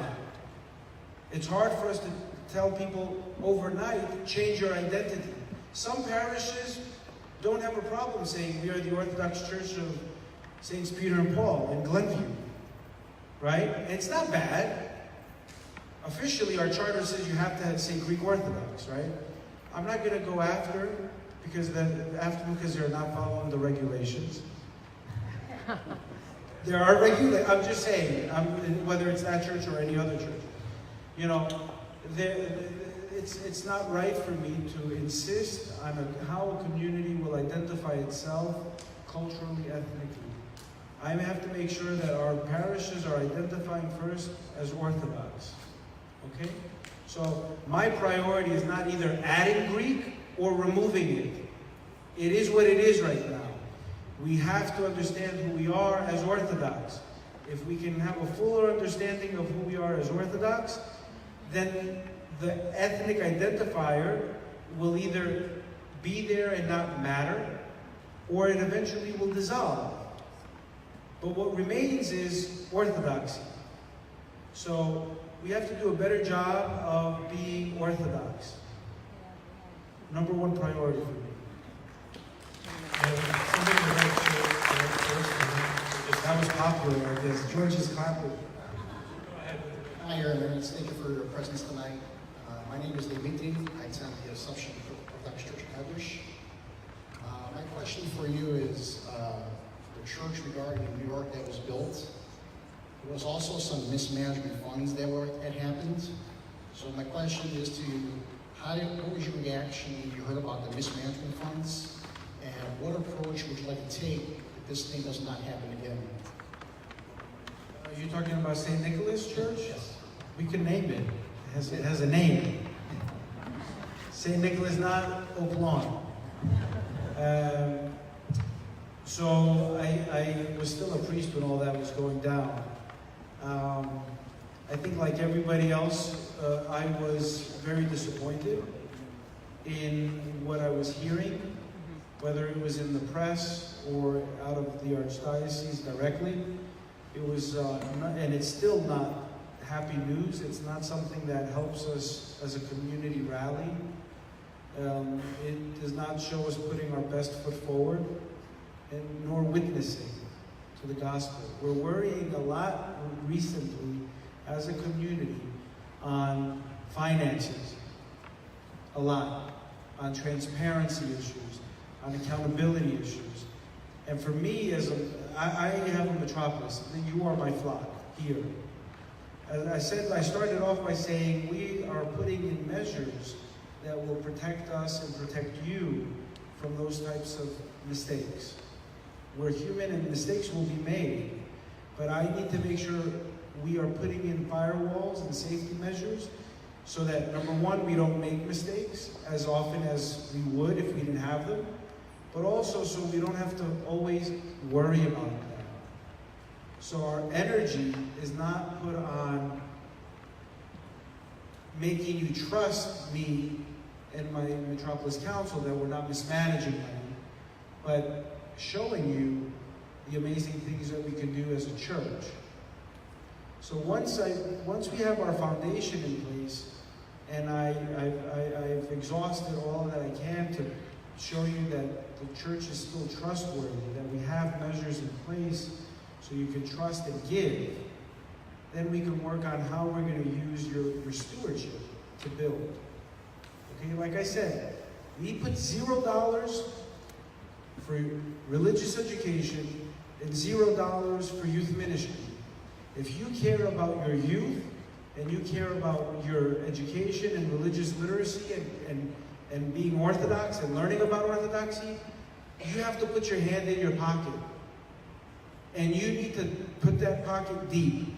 Speaker 8: It's hard for us to tell people overnight, change your identity. Some parishes don't have a problem saying we are the Orthodox Church of Saints Peter and Paul in Glenview, right? And it's not bad. Officially, our charter says you have to say Greek Orthodox, right? I'm not going to go after because they're not following the regulations. There are regulations. I'm just saying, whether it's that church or any other church. You know, it's not right for me to insist on how a community will identify itself culturally, ethnically. I have to make sure that our parishes are identifying first as Orthodox. Okay? So my priority is not either adding Greek or removing it. It is what it is right now. We have to understand who we are as Orthodox. If we can have a fuller understanding of who we are as Orthodox, then the ethnic identifier will either be there and not matter, or it eventually will dissolve. But what remains is orthodoxy. So we have to do a better job of being Orthodox. Number one priority for me. That was popular, I guess. George is clapping.
Speaker 7: Hi, Your Eminence. Thank you for your presence tonight. My name is Dimitri. I attend the Assumption Orthodox Church in Edwards. My question for you is the church regarding New York that was built. There was also some mismanagement funds that had happened. So my question is to you, what was your reaction when you heard about the mismanagement funds? And what approach would you like to take if this thing does not happen again?
Speaker 8: Are you talking about St. Nicholas Church?
Speaker 7: Yes.
Speaker 8: We can name it. It has a name. St. Nicholas, not Oaklawn. So I was still a priest when all that was going down. I think like everybody else, I was very disappointed in what I was hearing, whether it was in the press or out of the Archdiocese directly. It was, and it's still not happy news. It's not something that helps us as a community rally. It does not show us putting our best foot forward, nor witnessing. to the gospel. We're worrying a lot recently as a community on finances, a lot, on transparency issues, on accountability issues. And for me, I have a Metropolis, you are my flock here. As I said, I started off by saying we are putting in measures that will protect us and protect you from those types of mistakes. We're human and mistakes will be made, but I need to make sure we are putting in firewalls and safety measures so that, number one, we don't make mistakes as often as we would if we didn't have them, but also so we don't have to always worry about that. So our energy is not put on making you trust me and my Metropolis Council that we're not mismanaging money, but showing you the amazing things that we can do as a church. So once we have our foundation in place, and I've exhausted all that I can to show you that the church is still trustworthy, that we have measures in place so you can trust and give, then we can work on how we're going to use your stewardship to build. Okay, like I said, we put $0 for religious education and $0 for youth ministry. If you care about your youth and you care about your education and religious literacy and being Orthodox and learning about Orthodoxy, you have to put your hand in your pocket. And you need to put that pocket deep.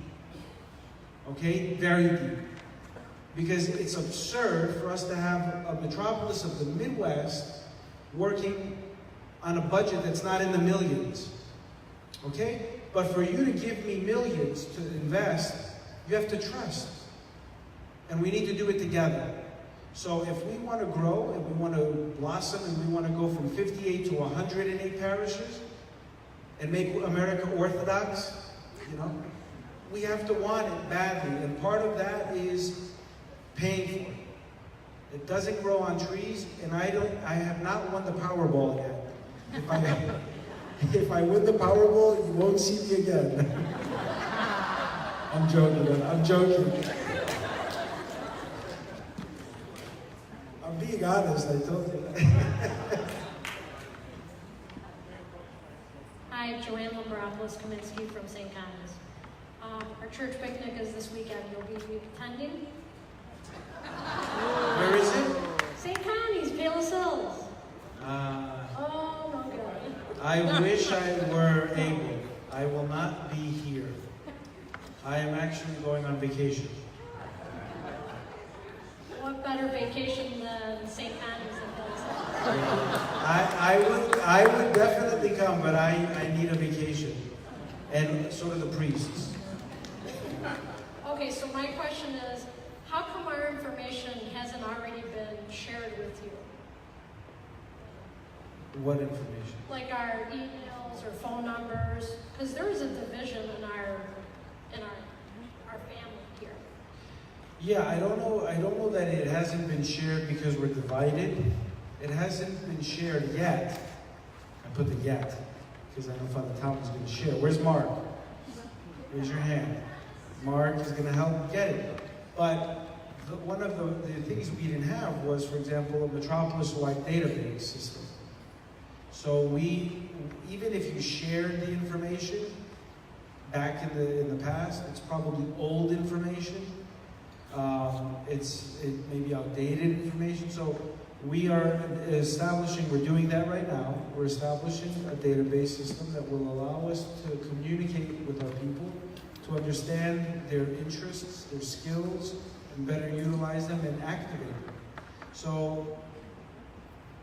Speaker 8: Okay? Very deep. Because it's absurd for us to have a Metropolis of the Midwest working on a budget that's not in the millions. Okay? But for you to give me millions to invest, you have to trust. And we need to do it together. So if we want to grow and we want to blossom and we want to go from 58 to 108 parishes and make America Orthodox, you know, we have to want it badly. And part of that is paying for it. It doesn't grow on trees, and I have not won the Powerball yet. If I win the Powerball, you won't see me again. I'm joking. I'm joking. I'm being honest, I told you.
Speaker 2: Hi, Joanne Lambropoulos Kaminsky from St. Connie's. Our church picnic is this weekend. You'll be attending?
Speaker 8: Where is it?
Speaker 2: St. Connie's, Palos Hills. Oh, my God.
Speaker 8: I wish I were able. I will not be here. I am actually going on vacation.
Speaker 2: What better vacation than St. Connie's and Palos Hills?
Speaker 8: I would definitely come, but I need a vacation. And so do the priests.
Speaker 2: Okay, so my question is, how come our information hasn't already been shared with you?
Speaker 8: What information?
Speaker 2: Like our emails or phone numbers? Because there is a division in our family here.
Speaker 8: Yeah, I don't know that it hasn't been shared because we're divided. It hasn't been shared yet. I put the yet, because I know Father Tom is going to share. Where's Mark? Raise your hand. Mark is going to help get it. But one of the things we didn't have was, for example, a Metropolis-wide database system. So even if you shared the information back in the past, it's probably old information. It may be outdated information. So we are we're doing that right now. We're establishing a database system that will allow us to communicate with our people, to understand their interests, their skills, and better utilize them and activate them. So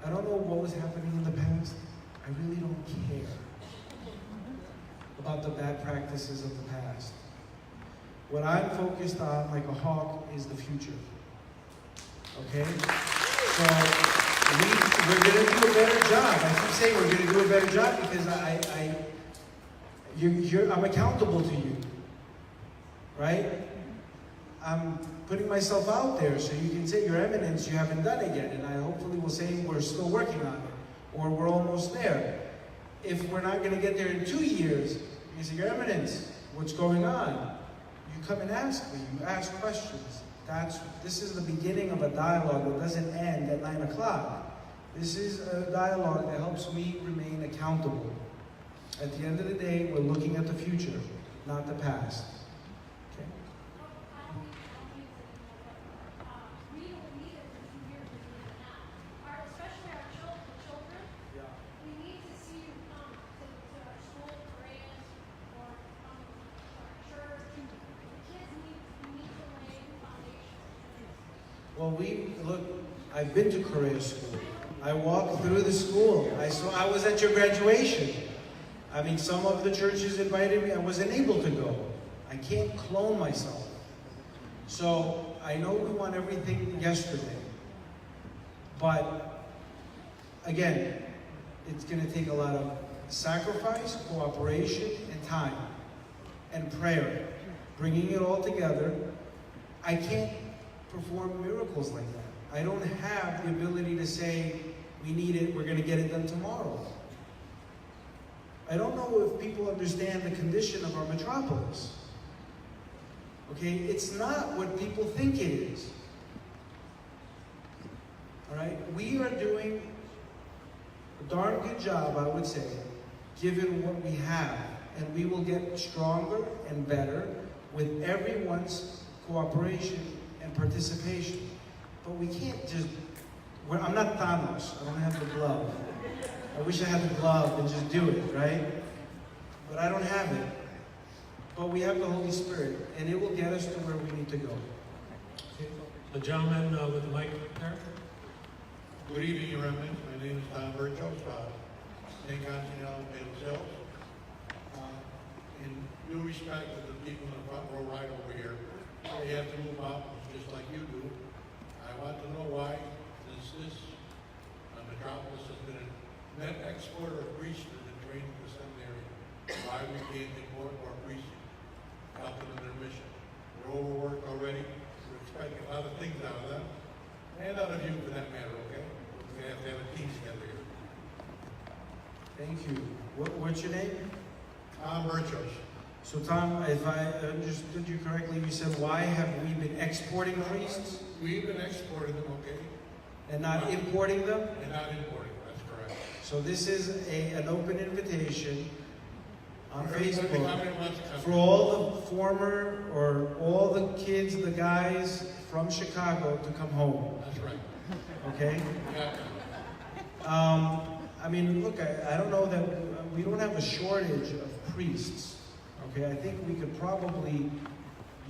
Speaker 8: I don't know what was happening in the past. I really don't care about the bad practices of the past. What I'm focused on, like a hawk, is the future. Okay? So we're going to do a better job. I keep saying we're going to do a better job because I'm accountable to you. Right? I'm putting myself out there so you can say, Your Eminence, you haven't done it yet. And I hopefully will say we're still working on it. Or we're almost there. If we're not going to get there in 2 years, You say, Your Eminence, what's going on? You come and ask me, you ask questions. This is the beginning of a dialogue that doesn't end at 9 o'clock. This is a dialogue that helps me remain accountable. At the end of the day, we're looking at the future, not the past. Okay? Well, look, I've been to Korea School. I walked through the school. I was at your graduation. I mean, some of the churches invited me. I wasn't able to go. I can't clone myself. So I know we want everything yesterday. But again, it's going to take a lot of sacrifice, cooperation, and time, and prayer. Bringing it all together. I can't perform miracles like that. I don't have the ability to say, we need it, we're going to get it done tomorrow. I don't know if people understand the condition of our metropolis. Okay, it's not what people think it is. All right, we are doing a darn good job, I would say, given what we have, and we will get stronger and better with everyone's cooperation and participation. But we can't just, I'm not Thanos, I don't have the glove. I wish I had the glove and just do it, right? But I don't have it. But we have the Holy Spirit, and it will get us to where we need to go.
Speaker 3: Okay. The gentleman with the mic there.
Speaker 6: Good evening, Your Eminence. My name is Tom Burchos, St. Nathanael, Palos Hills. In due respect to the people in the front row right over here, they have to move up just like you do. I want to know why, since this metropolis has been a net exporter of priests and trained in the seminary, why we can't import more priests, help them in their mission. They're overworked already. We're expecting a lot of things out of them, and out of you for that matter, okay? We have to have a team together here.
Speaker 8: Thank you. What's your name?
Speaker 6: Tom Burchos.
Speaker 8: So Tom, if I understood you correctly, you said, why have we been exporting priests?
Speaker 6: We've been exporting them, okay?
Speaker 8: And not importing them?
Speaker 6: And not importing, that's correct.
Speaker 8: So this is an open invitation on Facebook for all the former, or all the kids, the guys from Chicago to come home.
Speaker 6: That's right.
Speaker 8: Okay?
Speaker 6: Yeah.
Speaker 8: I mean, look, I don't know that we don't have a shortage of priests. Okay, I think we could probably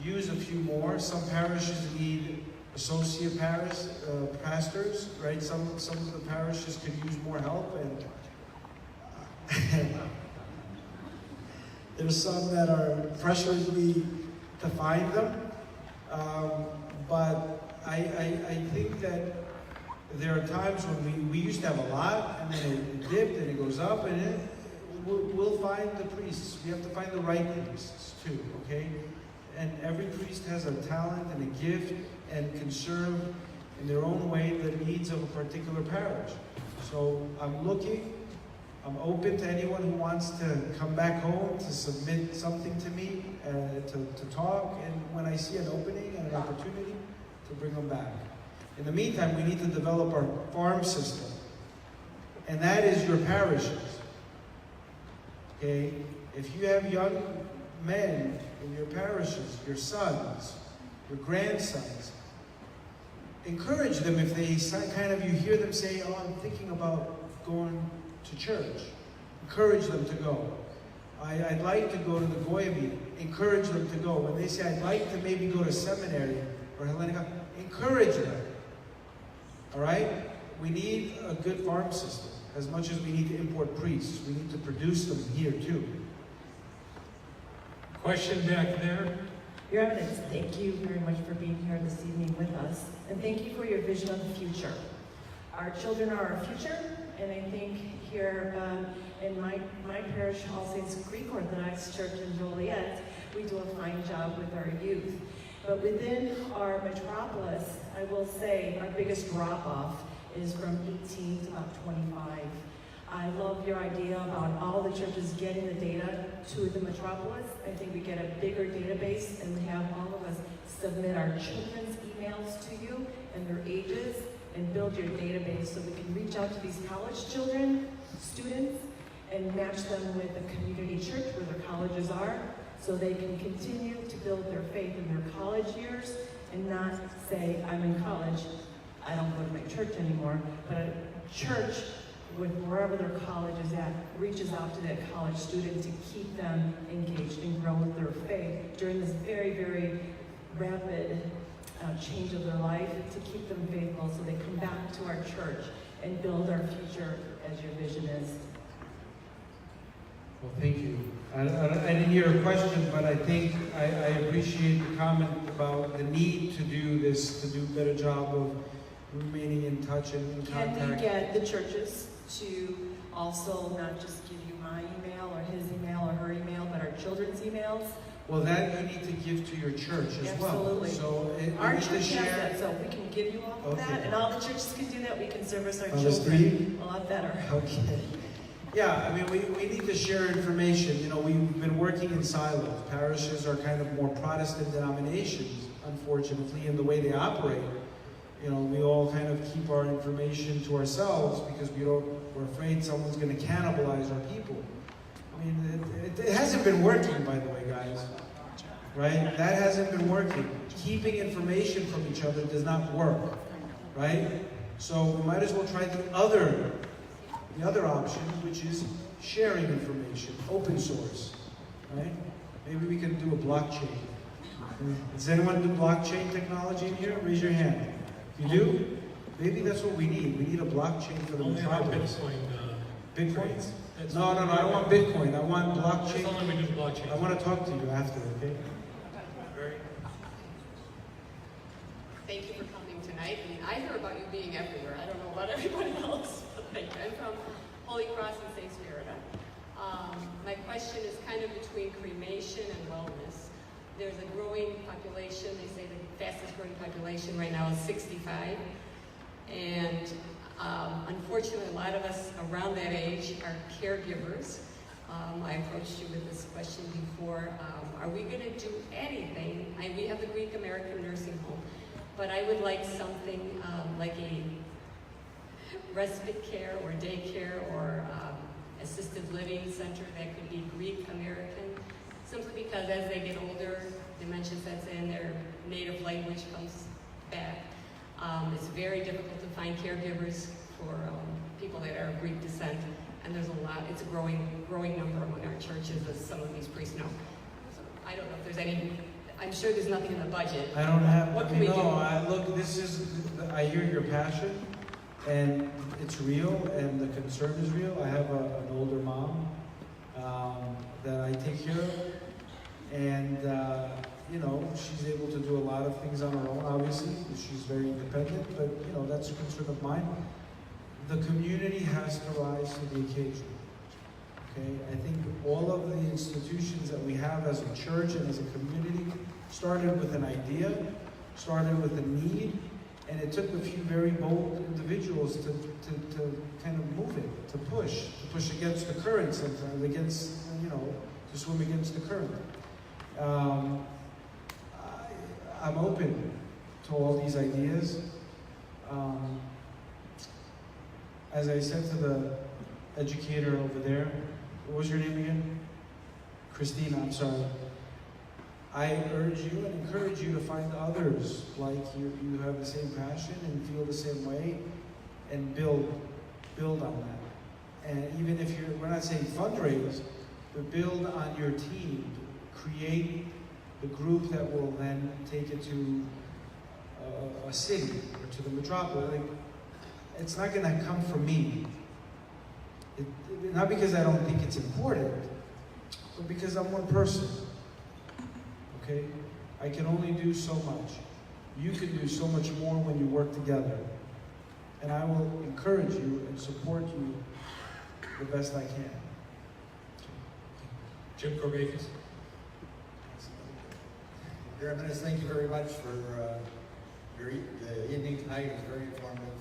Speaker 8: use a few more. Some parishes need associate pastors, right? Some of the parishes could use more help, and there's some that are pressuring me to find them. But I think that there are times when we used to have a lot, and then it dipped, and it goes up, and we'll find the priests. We have to find the right priests too, okay? And every priest has a talent and a gift and can serve in their own way the needs of a particular parish. So I'm open to anyone who wants to come back home to submit something to me, to talk, and when I see an opening and an opportunity, to bring them back. In the meantime, we need to develop our farm system, and that is your parishes. Okay, if you have young men in your parishes, your sons, your grandsons, encourage them if they you hear them say, oh, I'm thinking about going to church. Encourage them to go. I'd like to go to the Goya meeting. Encourage them to go. When they say, I'd like to maybe go to seminary or Hellenica, encourage them. All right? We need a good farm system. As much as we need to import priests, we need to produce them here too.
Speaker 3: Question back there.
Speaker 22: Your Eminence, thank you very much for being here this evening with us, and thank you for your vision of the future. Our children are our future, and I think here in my parish, All Saints Greek Orthodox Church in Joliet, we do a fine job with our youth. But within our metropolis, I will say our biggest drop-off is from 18 to about 25. I love your idea about all the churches getting the data to the metropolis. I think we get a bigger database and we have all of us submit our children's emails to you and their ages and build your database so we can reach out to these college children, students, and match them with a community church where their colleges are so they can continue to build their faith in their college years and not say, I'm in college, I don't go to my church anymore, but a church with wherever their college is at, reaches out to that college student to keep them engaged and grow with their faith during this very, very rapid change of their life, to keep them faithful so they come back to our church and build our future as your vision is.
Speaker 8: Well, thank you. I didn't hear a question, but I think I appreciate the comment about the need to do this, to do a better job of remaining in touch and in contact.
Speaker 22: Can we get the churches to also not just give you my email or his email or her email, but our children's emails?
Speaker 8: Well, that you need to give to your church as well.
Speaker 22: Absolutely.
Speaker 8: So
Speaker 22: our
Speaker 8: need to
Speaker 22: church
Speaker 8: share.
Speaker 22: has that, so we can give you all of that, and all the churches can do that. We can service our
Speaker 8: Steve?
Speaker 22: children a lot better.
Speaker 8: Okay. Yeah, I mean, we need to share information. You know, we've been working in silos. Parishes are kind of more Protestant denominations, unfortunately, in the way they operate. You know, we all kind of keep our information to ourselves because we're afraid someone's going to cannibalize our people. I mean, it hasn't been working, by the way, guys. Right? That hasn't been working. Keeping information from each other does not work. Right? So we might as well try the other option, which is sharing information, open source. Right? Maybe we can do a blockchain. Does anyone do blockchain technology in here? Raise your hand. You do? Maybe that's what we need. We need a blockchain for the metropolis. Bitcoin. No, I don't want Bitcoin. I want blockchain.
Speaker 3: That's only we do blockchain.
Speaker 8: I want to talk to you after, okay?
Speaker 10: Thank you for coming tonight. I mean, I hear about you being everywhere. I don't know about everybody else, but thank you. I'm from Holy Cross and St. Spirita. My question is kind of between cremation and wellness. There's a growing population. They say the fastest growing population right now is 65. And unfortunately, a lot of us around that age are caregivers. I approached you with this question before. Are we going to do anything? We have the Greek American Nursing Home, but I would like something like a respite care or daycare or assisted living center that could be Greek American, simply because as they get older, dementia sets in, their native language comes back. It's very difficult to find caregivers for people that are of Greek descent, and there's a lot. It's a growing number among our churches, as some of these priests know. So I don't know if there's any. I'm sure there's nothing in the budget.
Speaker 8: I don't have.
Speaker 10: What can we do?
Speaker 8: Look, I hear your passion, and it's real, and the concern is real. I have an older mom that I take care of, and you know, she's able to do a lot of things on her own. Obviously, she's very independent, but you know, that's a concern of mine. The community has to rise to the occasion. Okay, I think all of the institutions that we have as a church and as a community started with an idea, started with a need, and it took a few very bold individuals to kind of move it, to push against the current sometimes, against, you know, to swim against the current. I'm open to all these ideas. As I said to the educator over there, what was your name again? Christina, I'm sorry. I urge you and encourage you to find others like you have the same passion and feel the same way, and build on that. And even if we're not saying fundraise, but build on your team. Create the group that will then take it to a city or to the metropolis. Like, it's not going to come from me. Not because I don't think it's important, but because I'm one person. Okay? I can only do so much. You can do so much more when you work together. And I will encourage you and support you the best I can.
Speaker 3: Jim Corbacus.
Speaker 11: Your Eminence, thank you very much for the evening tonight. It was very informative.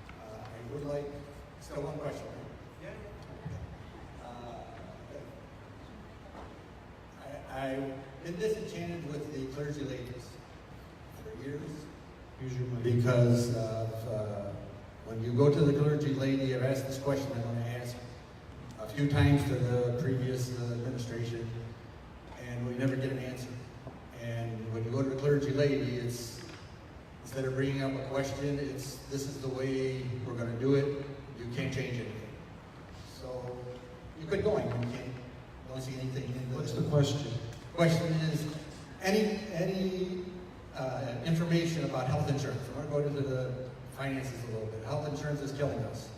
Speaker 11: I would like, still one question. Right? Yeah. I've been disenchanted with the clergy ladies for years. Because when you go to the clergy lady, I've asked this question I'm going to ask a few times to the previous administration, and we never get an answer. And when you go to the clergy lady, it's instead of bringing up a question, it's this is the way we're going to do it. You can't change anything. So you quit going. You can't. Don't see anything in the.
Speaker 8: What's the question?
Speaker 11: Question is any information about health insurance. I want to go into the finances a little bit. Health insurance is killing us.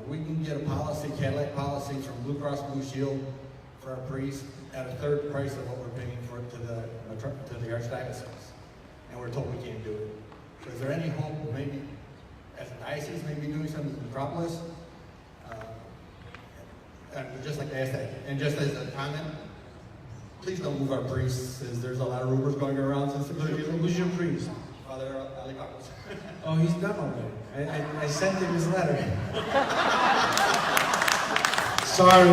Speaker 11: We can get a policy, Cadillac policy from Blue Cross Blue Shield for our priests at a third price of what we're paying for it to the archdiocese. And we're told we can't do it. So is there any hope, maybe, as a diocese, maybe doing something in Metropolis? I'd just like to ask that. And just as a comment, please don't move our priests, as there's a lot of rumors going around since the clergy.
Speaker 8: Who's your priest?
Speaker 11: Father Ali Pacos.
Speaker 8: Oh, he's done already. I sent him his letter. Sorry.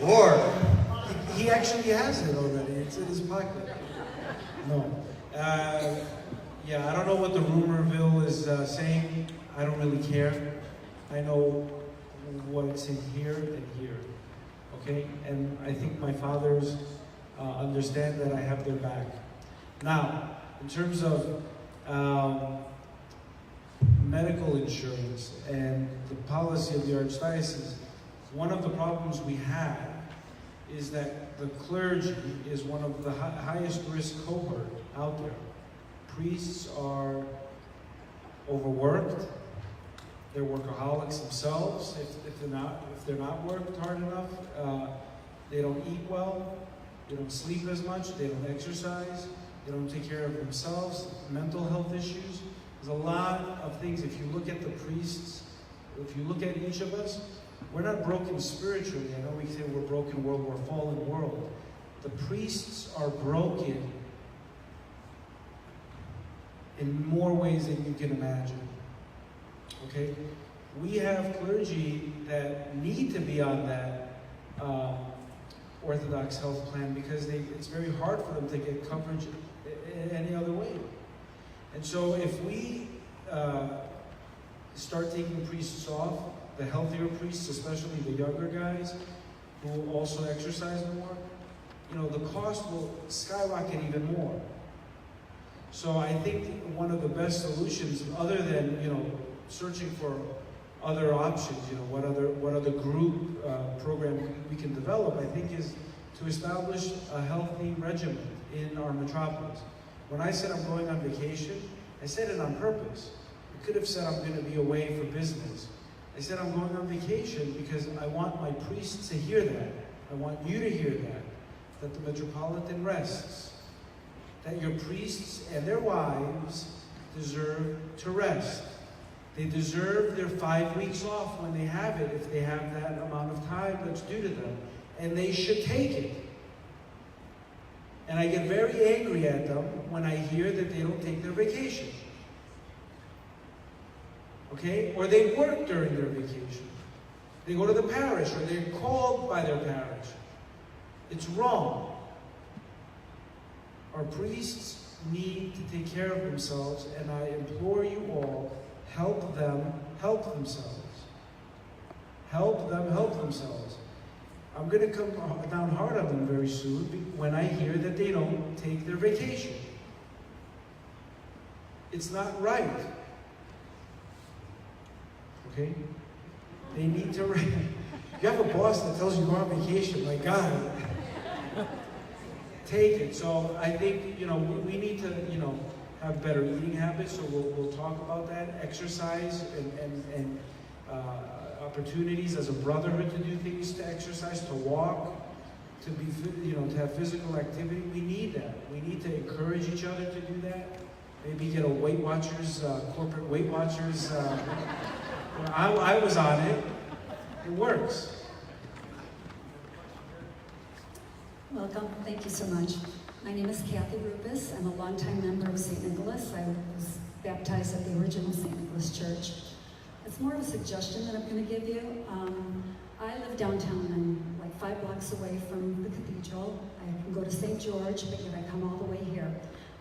Speaker 11: Or
Speaker 8: he actually has it already. It's in his pocket. No. Yeah, I don't know what the rumorville is saying. I don't really care. I know what's in here and here. Okay? And I think my fathers understand that I have their back. Now, in terms of medical insurance and the policy of the Archdiocese, one of the problems we have is that the clergy is one of the highest risk cohort out there. Priests are overworked. They're workaholics themselves. If they're not worked hard enough, they don't eat well. They don't sleep as much. They don't exercise. They don't take care of themselves. Mental health issues. There's a lot of things. If you look at the priests, if you look at each of us, we're not broken spiritually. I know we say we're broken world, we're a fallen world. The priests are broken in more ways than you can imagine. Okay? We have clergy that need to be on that Orthodox health plan because it's very hard for them to get coverage any other way. And so if we start taking priests off, the healthier priests, especially the younger guys, who also exercise more, the cost will skyrocket even more. So I think one of the best solutions, other than, searching for other options, what other group program we can develop, I think is to establish a healthy regimen in our metropolis. When I said I'm going on vacation, I said it on purpose. I could have said I'm going to be away for business. I said I'm going on vacation because I want my priests to hear that. I want you to hear that the Metropolitan rests, that your priests and their wives deserve to rest. They deserve their 5 weeks off when they have it, if they have that amount of time that's due to them. And they should take it. And I get very angry at them when I hear that they don't take their vacation. Okay? Or they work during their vacation. They go to the parish, or they're called by their parish. It's wrong. Our priests need to take care of themselves, and I implore you all, help them help themselves. Help them help themselves. I'm going to come down hard on them very soon when I hear that they don't take their vacation. It's not right. Okay? They need to... You have a boss that tells you to go on vacation, my God. Take it. So I think, we need to, have better eating habits, so we'll talk about that. Exercise and opportunities as a brotherhood to do things, to exercise, to walk, to be, to have physical activity. We need that. We need to encourage each other to do that. Maybe get a Weight Watchers, corporate Weight Watchers. I was on it. It works.
Speaker 4: Welcome. Thank you so much. My name is Kathy Rubis. I'm a longtime member of St. Nicholas. I was baptized at the original St. Nicholas Church. It's more of a suggestion that I'm going to give you. I live downtown. I'm like 5 blocks away from the cathedral. I can go to St. George, but yet I come all the way here.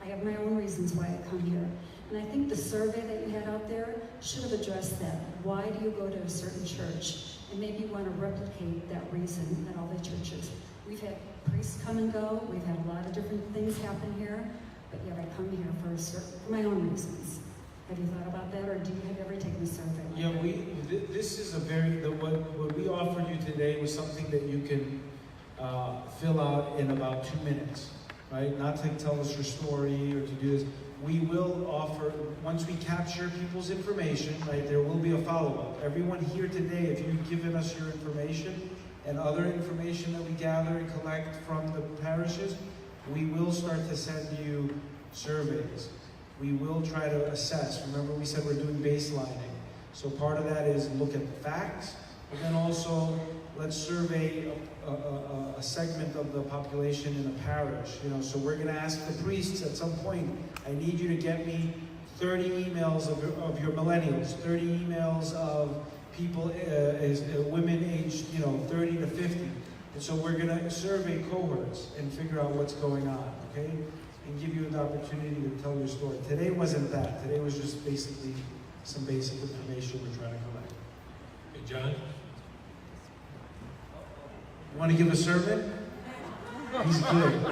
Speaker 4: I have my own reasons why I come here. And I think the survey that you had out there should have addressed that. Why do you go to a certain church? And maybe you want to replicate that reason at all the churches. We've had priests come and go. We've had a lot of different things happen here, but yet I come here for my own reasons. Have you thought about that, or have you ever taken a survey?
Speaker 8: Yeah, this is what we offered you today was something that you can fill out in about 2 minutes, right? Not to tell us your story or to do this. We will offer, once we capture people's information, right, there will be a follow-up. Everyone here today, if you've given us your information and other information that we gather and collect from the parishes, we will start to send you surveys. We will try to assess. Remember, we said we're doing baselining. So part of that is look at the facts, but then also let's survey a segment of the population in a parish. So we're going to ask the priests at some point, I need you to get me 30 emails of your millennials, 30 emails of people, women aged 30 to 50. And so we're going to survey cohorts and figure out what's going on, okay? And give you an opportunity to tell your story. Today wasn't that. Today was just basically some basic information we're trying to collect.
Speaker 3: Hey, John?
Speaker 8: You want to give a sermon? He's good.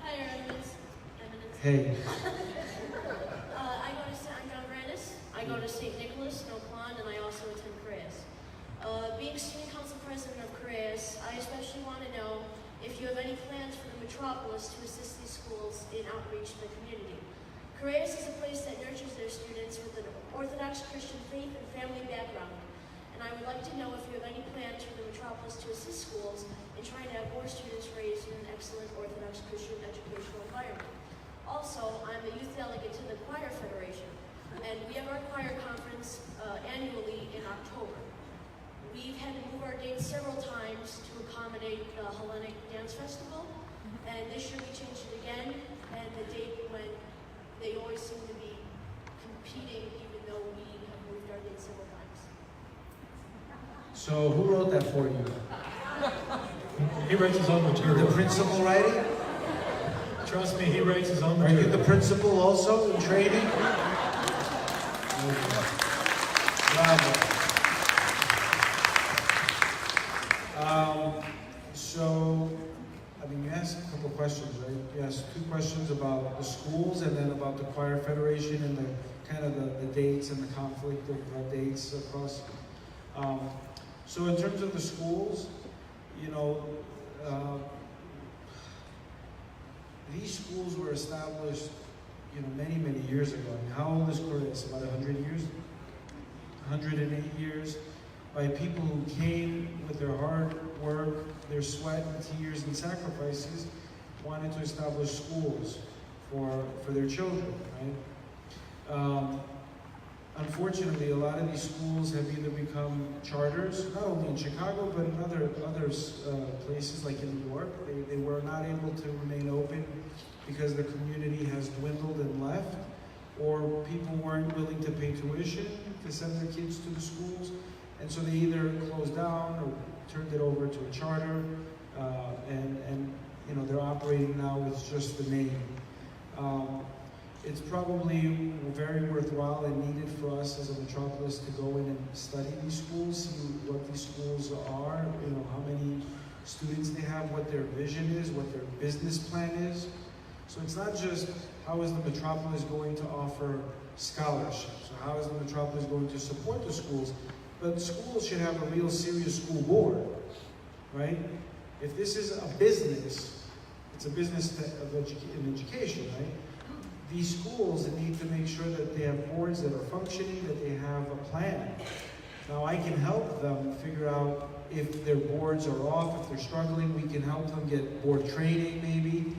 Speaker 12: Hi, Eminence.
Speaker 8: Hey.
Speaker 12: I'm John Brandis. I go to St. Nicholas in Oak Lawn, and I also attend Creighton. Being student council president of Creighton, I especially want to know if you have any plans for the metropolis to assist these schools in outreach to the community. Creighton is a place that nurtures their students with an Orthodox Christian faith and family background. And I would like to know if you have any plans for the metropolis to assist schools in trying to have more students raised in an excellent Orthodox Christian educational environment. Also, I'm a youth delegate to the Choir Federation, and we have our choir conference annually in October. We've had to move our dates several times to accommodate the Hellenic Dance Festival, and this year we changed it again, and the date when they always seem to be competing, even though we have moved our dates several times.
Speaker 8: So who wrote that for you?
Speaker 3: He writes his own material.
Speaker 8: The principal writing?
Speaker 3: Trust me, he writes his own
Speaker 8: Are
Speaker 3: material.
Speaker 8: you the principal also in training? Bravo. You asked a couple questions, right? You asked 2 questions about the schools and then about the Choir Federation and the kind of the dates and the conflict of dates across. So in terms of the schools, these schools were established, many, many years ago. I mean, how old is Creighton? About 100 years? 108 years, by people who came with their hard work, their sweat and tears and sacrifices, wanted to establish schools for their children, right? Unfortunately, a lot of these schools have either become charters, not only in Chicago, but in other places like in New York. They were not able to remain open because the community has dwindled and left, or people weren't willing to pay tuition to send their kids to the schools. And so they either closed down or turned it over to a charter, and they're operating now with just the name. It's probably very worthwhile and needed for us as a metropolis to go in and study these schools, see what these schools are, how many students they have, what their vision is, what their business plan is. So it's not just how is the metropolis going to offer scholarships, or how is the metropolis going to support the schools, but schools should have a real serious school board, right? If this is a business, it's a business in education, right? These schools need to make sure that they have boards that are functioning, that they have a plan. Now I can help them figure out if their boards are off, if they're struggling. We can help them get board training maybe,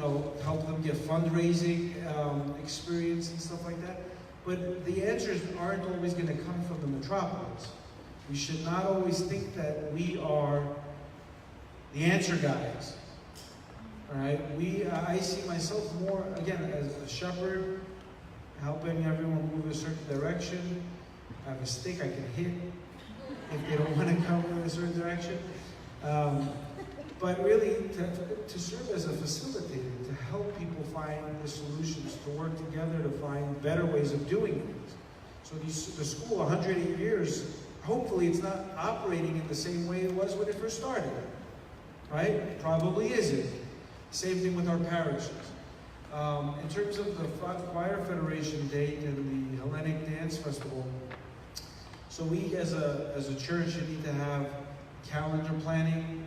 Speaker 8: help them get fundraising experience and stuff like that. But the answers aren't always going to come from the metropolis. We should not always think that we are the answer guys. All right, I see myself more, again, as a shepherd, helping everyone move a certain direction. I have a stick I can hit, if they don't want to come in a certain direction. But really, to serve as a facilitator, to help people find the solutions, to work together to find better ways of doing things. So the school, 108 years, hopefully it's not operating in the same way it was when it first started, right? Probably isn't. Same thing with our parishes. In terms of the Choir Federation date and the Hellenic Dance Festival, so we as a church need to have calendar planning,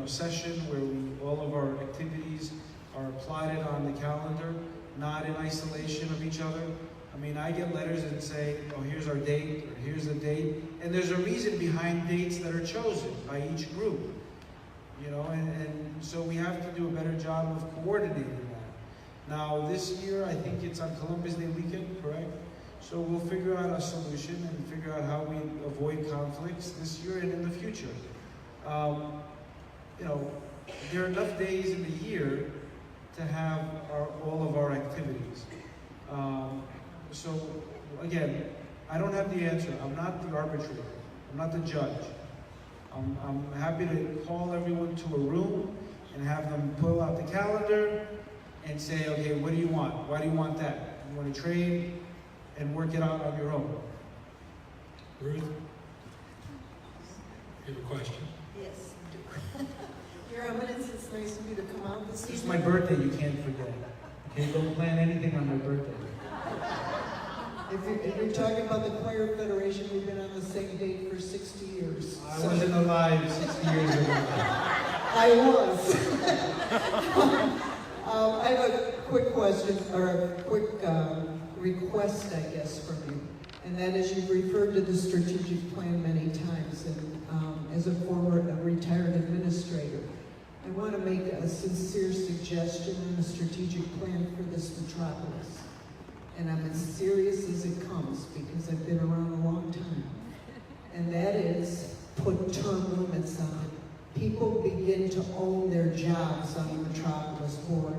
Speaker 8: session where all of our activities are plotted on the calendar, not in isolation of each other. I mean, I get letters that say, oh, here's our date, or here's the date, and there's a reason behind dates that are chosen by each group, and so we have to do a better job of coordinating that. Now, this year, I think it's on Columbus Day weekend, correct? So we'll figure out a solution and figure out how we avoid conflicts this year and in the future. There are enough days in the year to have all of our activities. So again, I don't have the answer. I'm not the arbitrator. I'm not the judge. I'm happy to call everyone to a room and have them pull out the calendar and say, okay, what do you want? Why do you want that? You want to trade and work it out on your own.
Speaker 3: Ruth, you have a question?
Speaker 9: Yes, I do. Your Eminence, it's nice of you to come out this evening.
Speaker 8: It's my birthday, you can't forget. Okay, don't plan anything on my birthday.
Speaker 9: If you're talking about the Choir Federation, we've been on the same date for 60 years.
Speaker 8: I wasn't alive 60 years ago.
Speaker 9: I was. I have a quick question, or a quick request, I guess, from you. And that is, you've referred to the strategic plan many times, and as a former retired administrator, I want to make a sincere suggestion on a strategic plan for this metropolis. And I'm as serious as it comes, because I've been around a long time. And that is, put term limits on it. People begin to own their jobs on the Metropolis Board,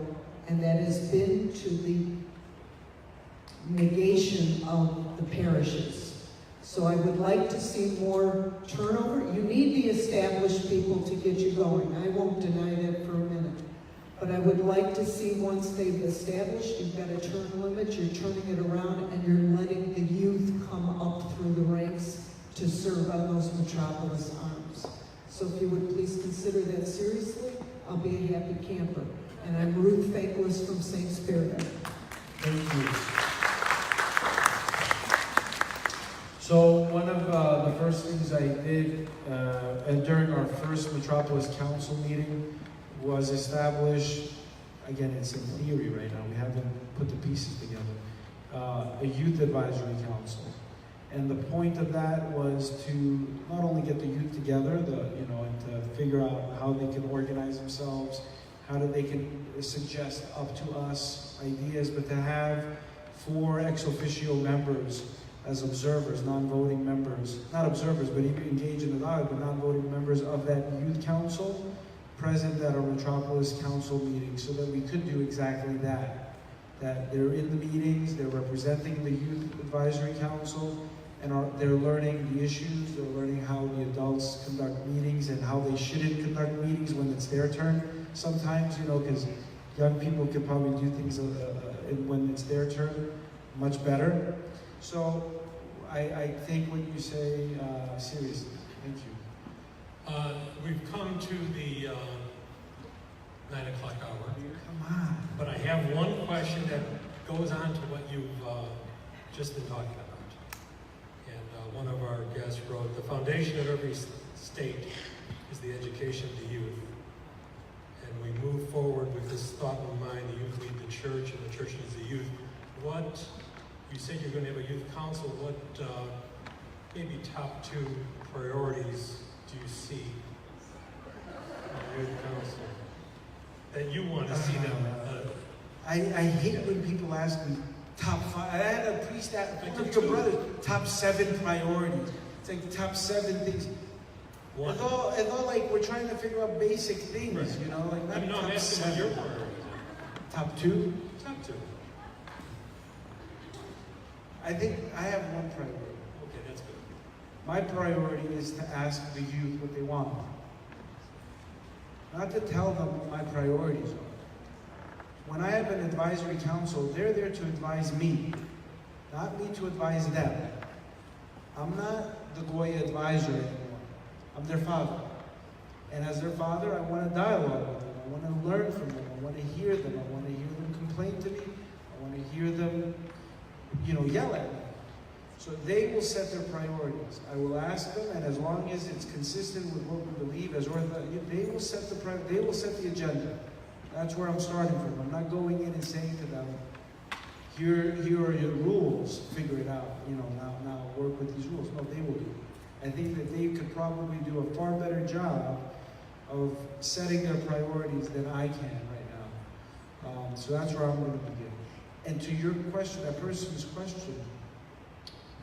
Speaker 9: and that has been to the negation of the parishes. So I would like to see more turnover. You need the established people to get you going. I won't deny that for a minute. But I would like to see, once they've established, you've got a term limit, you're turning it around, and you're letting the youth come up through the ranks to serve on those Metropolis arms. So if you would please consider that seriously, I'll be a happy camper. And I'm Ruth Fakeless from St. Spirit.
Speaker 8: Thank you. So one of the first things I did during our first Metropolis Council meeting was establish, again, it's in theory right now, we haven't put the pieces together, a youth advisory council. And the point of that was to not only get the youth together, and to figure out how they can organize themselves, how they can suggest up to us ideas, but to have 4 ex officio members as observers, non-voting members, not observers, but even engaged in the dialogue, but non-voting members of that youth council present at our Metropolis Council meeting, so that we could do exactly that. That they're in the meetings, they're representing the Youth Advisory Council, and they're learning the issues, they're learning how the adults conduct meetings and how they shouldn't conduct meetings when it's their turn. Sometimes, because young people can probably do things when it's their turn much better. So I think what you say seriously. Thank you.
Speaker 3: We've come to the 9 o'clock hour.
Speaker 8: Come on.
Speaker 3: But I have one question that goes on to what you've just been talking about. And one of our guests wrote, the foundation of every state is the education of the youth. And we move forward with this thought in mind, the youth lead the church and the church needs the youth. You said you're going to have a youth council. What maybe top 2 priorities do you see in the youth council that you want to see them?
Speaker 8: I hate when people ask me top 5. I had a priest ask one of your brothers, top 7 priorities. It's like top 7 things. It's all like we're trying to figure out basic things, like not top 7.
Speaker 3: What your priorities are.
Speaker 8: Top 2?
Speaker 3: Top 2.
Speaker 8: I think I have one priority.
Speaker 3: Okay, that's good.
Speaker 8: My priority is to ask the youth what they want. Not to tell them what my priorities are. When I have an advisory council, they're there to advise me, not me to advise them. I'm not the Goya advisor anymore. I'm their father. And as their father, I want to dialogue with them. I want to learn from them. I want to hear them. I want to hear them complain to me. I want to hear them, yell at me. So they will set their priorities. I will ask them, and as long as it's consistent with what we believe as Orthodox, they will set the agenda. That's where I'm starting from. I'm not going in and saying to them, here are your rules, figure it out, now work with these rules. No, they will do it. I think that they could probably do a far better job of setting their priorities than I can right now. So that's where I'm going to begin. And to your question, that person's question,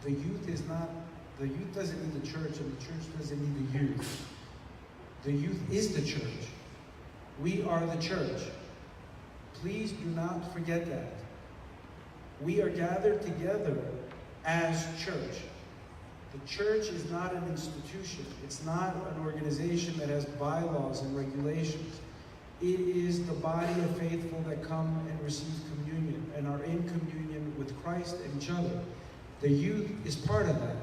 Speaker 8: the youth doesn't need the church, and the church doesn't need the youth. The youth is the church. We are the church. Please do not forget that. We are gathered together as church. The church is not an institution. It's not an organization that has bylaws and regulations. It is the body of faithful that come and receive communion and are in communion with Christ and each other. The youth is part of that.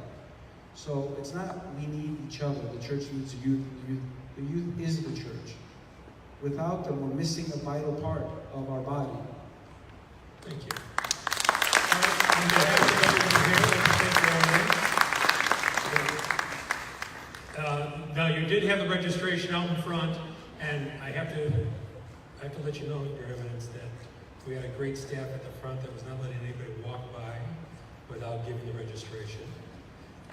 Speaker 8: So it's not we need each other. The church needs the youth. The youth is the church. Without them, we're missing a vital part of our body.
Speaker 3: Thank you. Now, you did have the registration out in front, and I have to let you know, Your Eminence, that we had a great staff at the front that was not letting anybody walk by without giving the registration.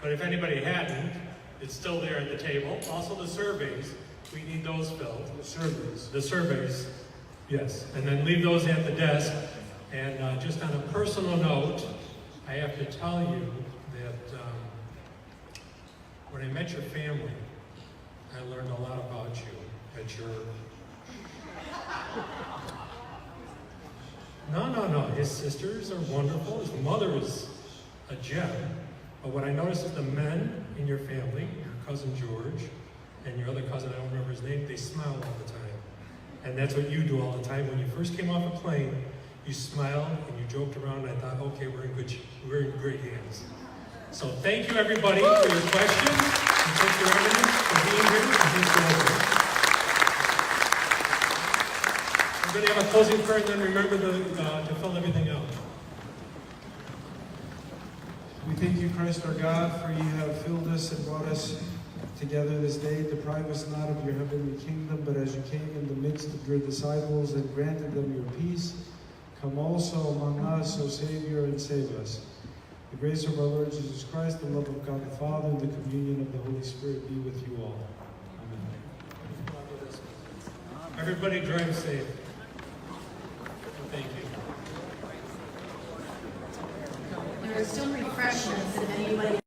Speaker 3: But if anybody hadn't, it's still there at the table. Also the surveys, we need those filled. The surveys, yes. And then leave those at the desk. And just on a personal note, I have to tell you that when I met your family, I learned a lot about you at your... No, his sisters are wonderful. His mother is a gem. But what I noticed is the men in your family, your cousin George, and your other cousin, I don't remember his name, they smile all the time. And that's what you do all the time. When you first came off a plane, you smiled and you joked around, and I thought, okay, we're in great hands. So thank you, everybody, for your questions, and thank you, everyone, for being here, and thanks for listening. We're going to have a closing prayer, and then remember to fill everything out.
Speaker 8: We thank you, Christ our God, for you have filled us and brought us together this day. Deprive us not of your heavenly kingdom, but as you came in the midst of your disciples and granted them your peace, come also among us, O Savior, and save us. The grace of our Lord Jesus Christ, the love of God the Father, and the communion of the Holy Spirit be with you all. Amen.
Speaker 3: Everybody drive safe. Thank you.
Speaker 13: There are still refreshments if anybody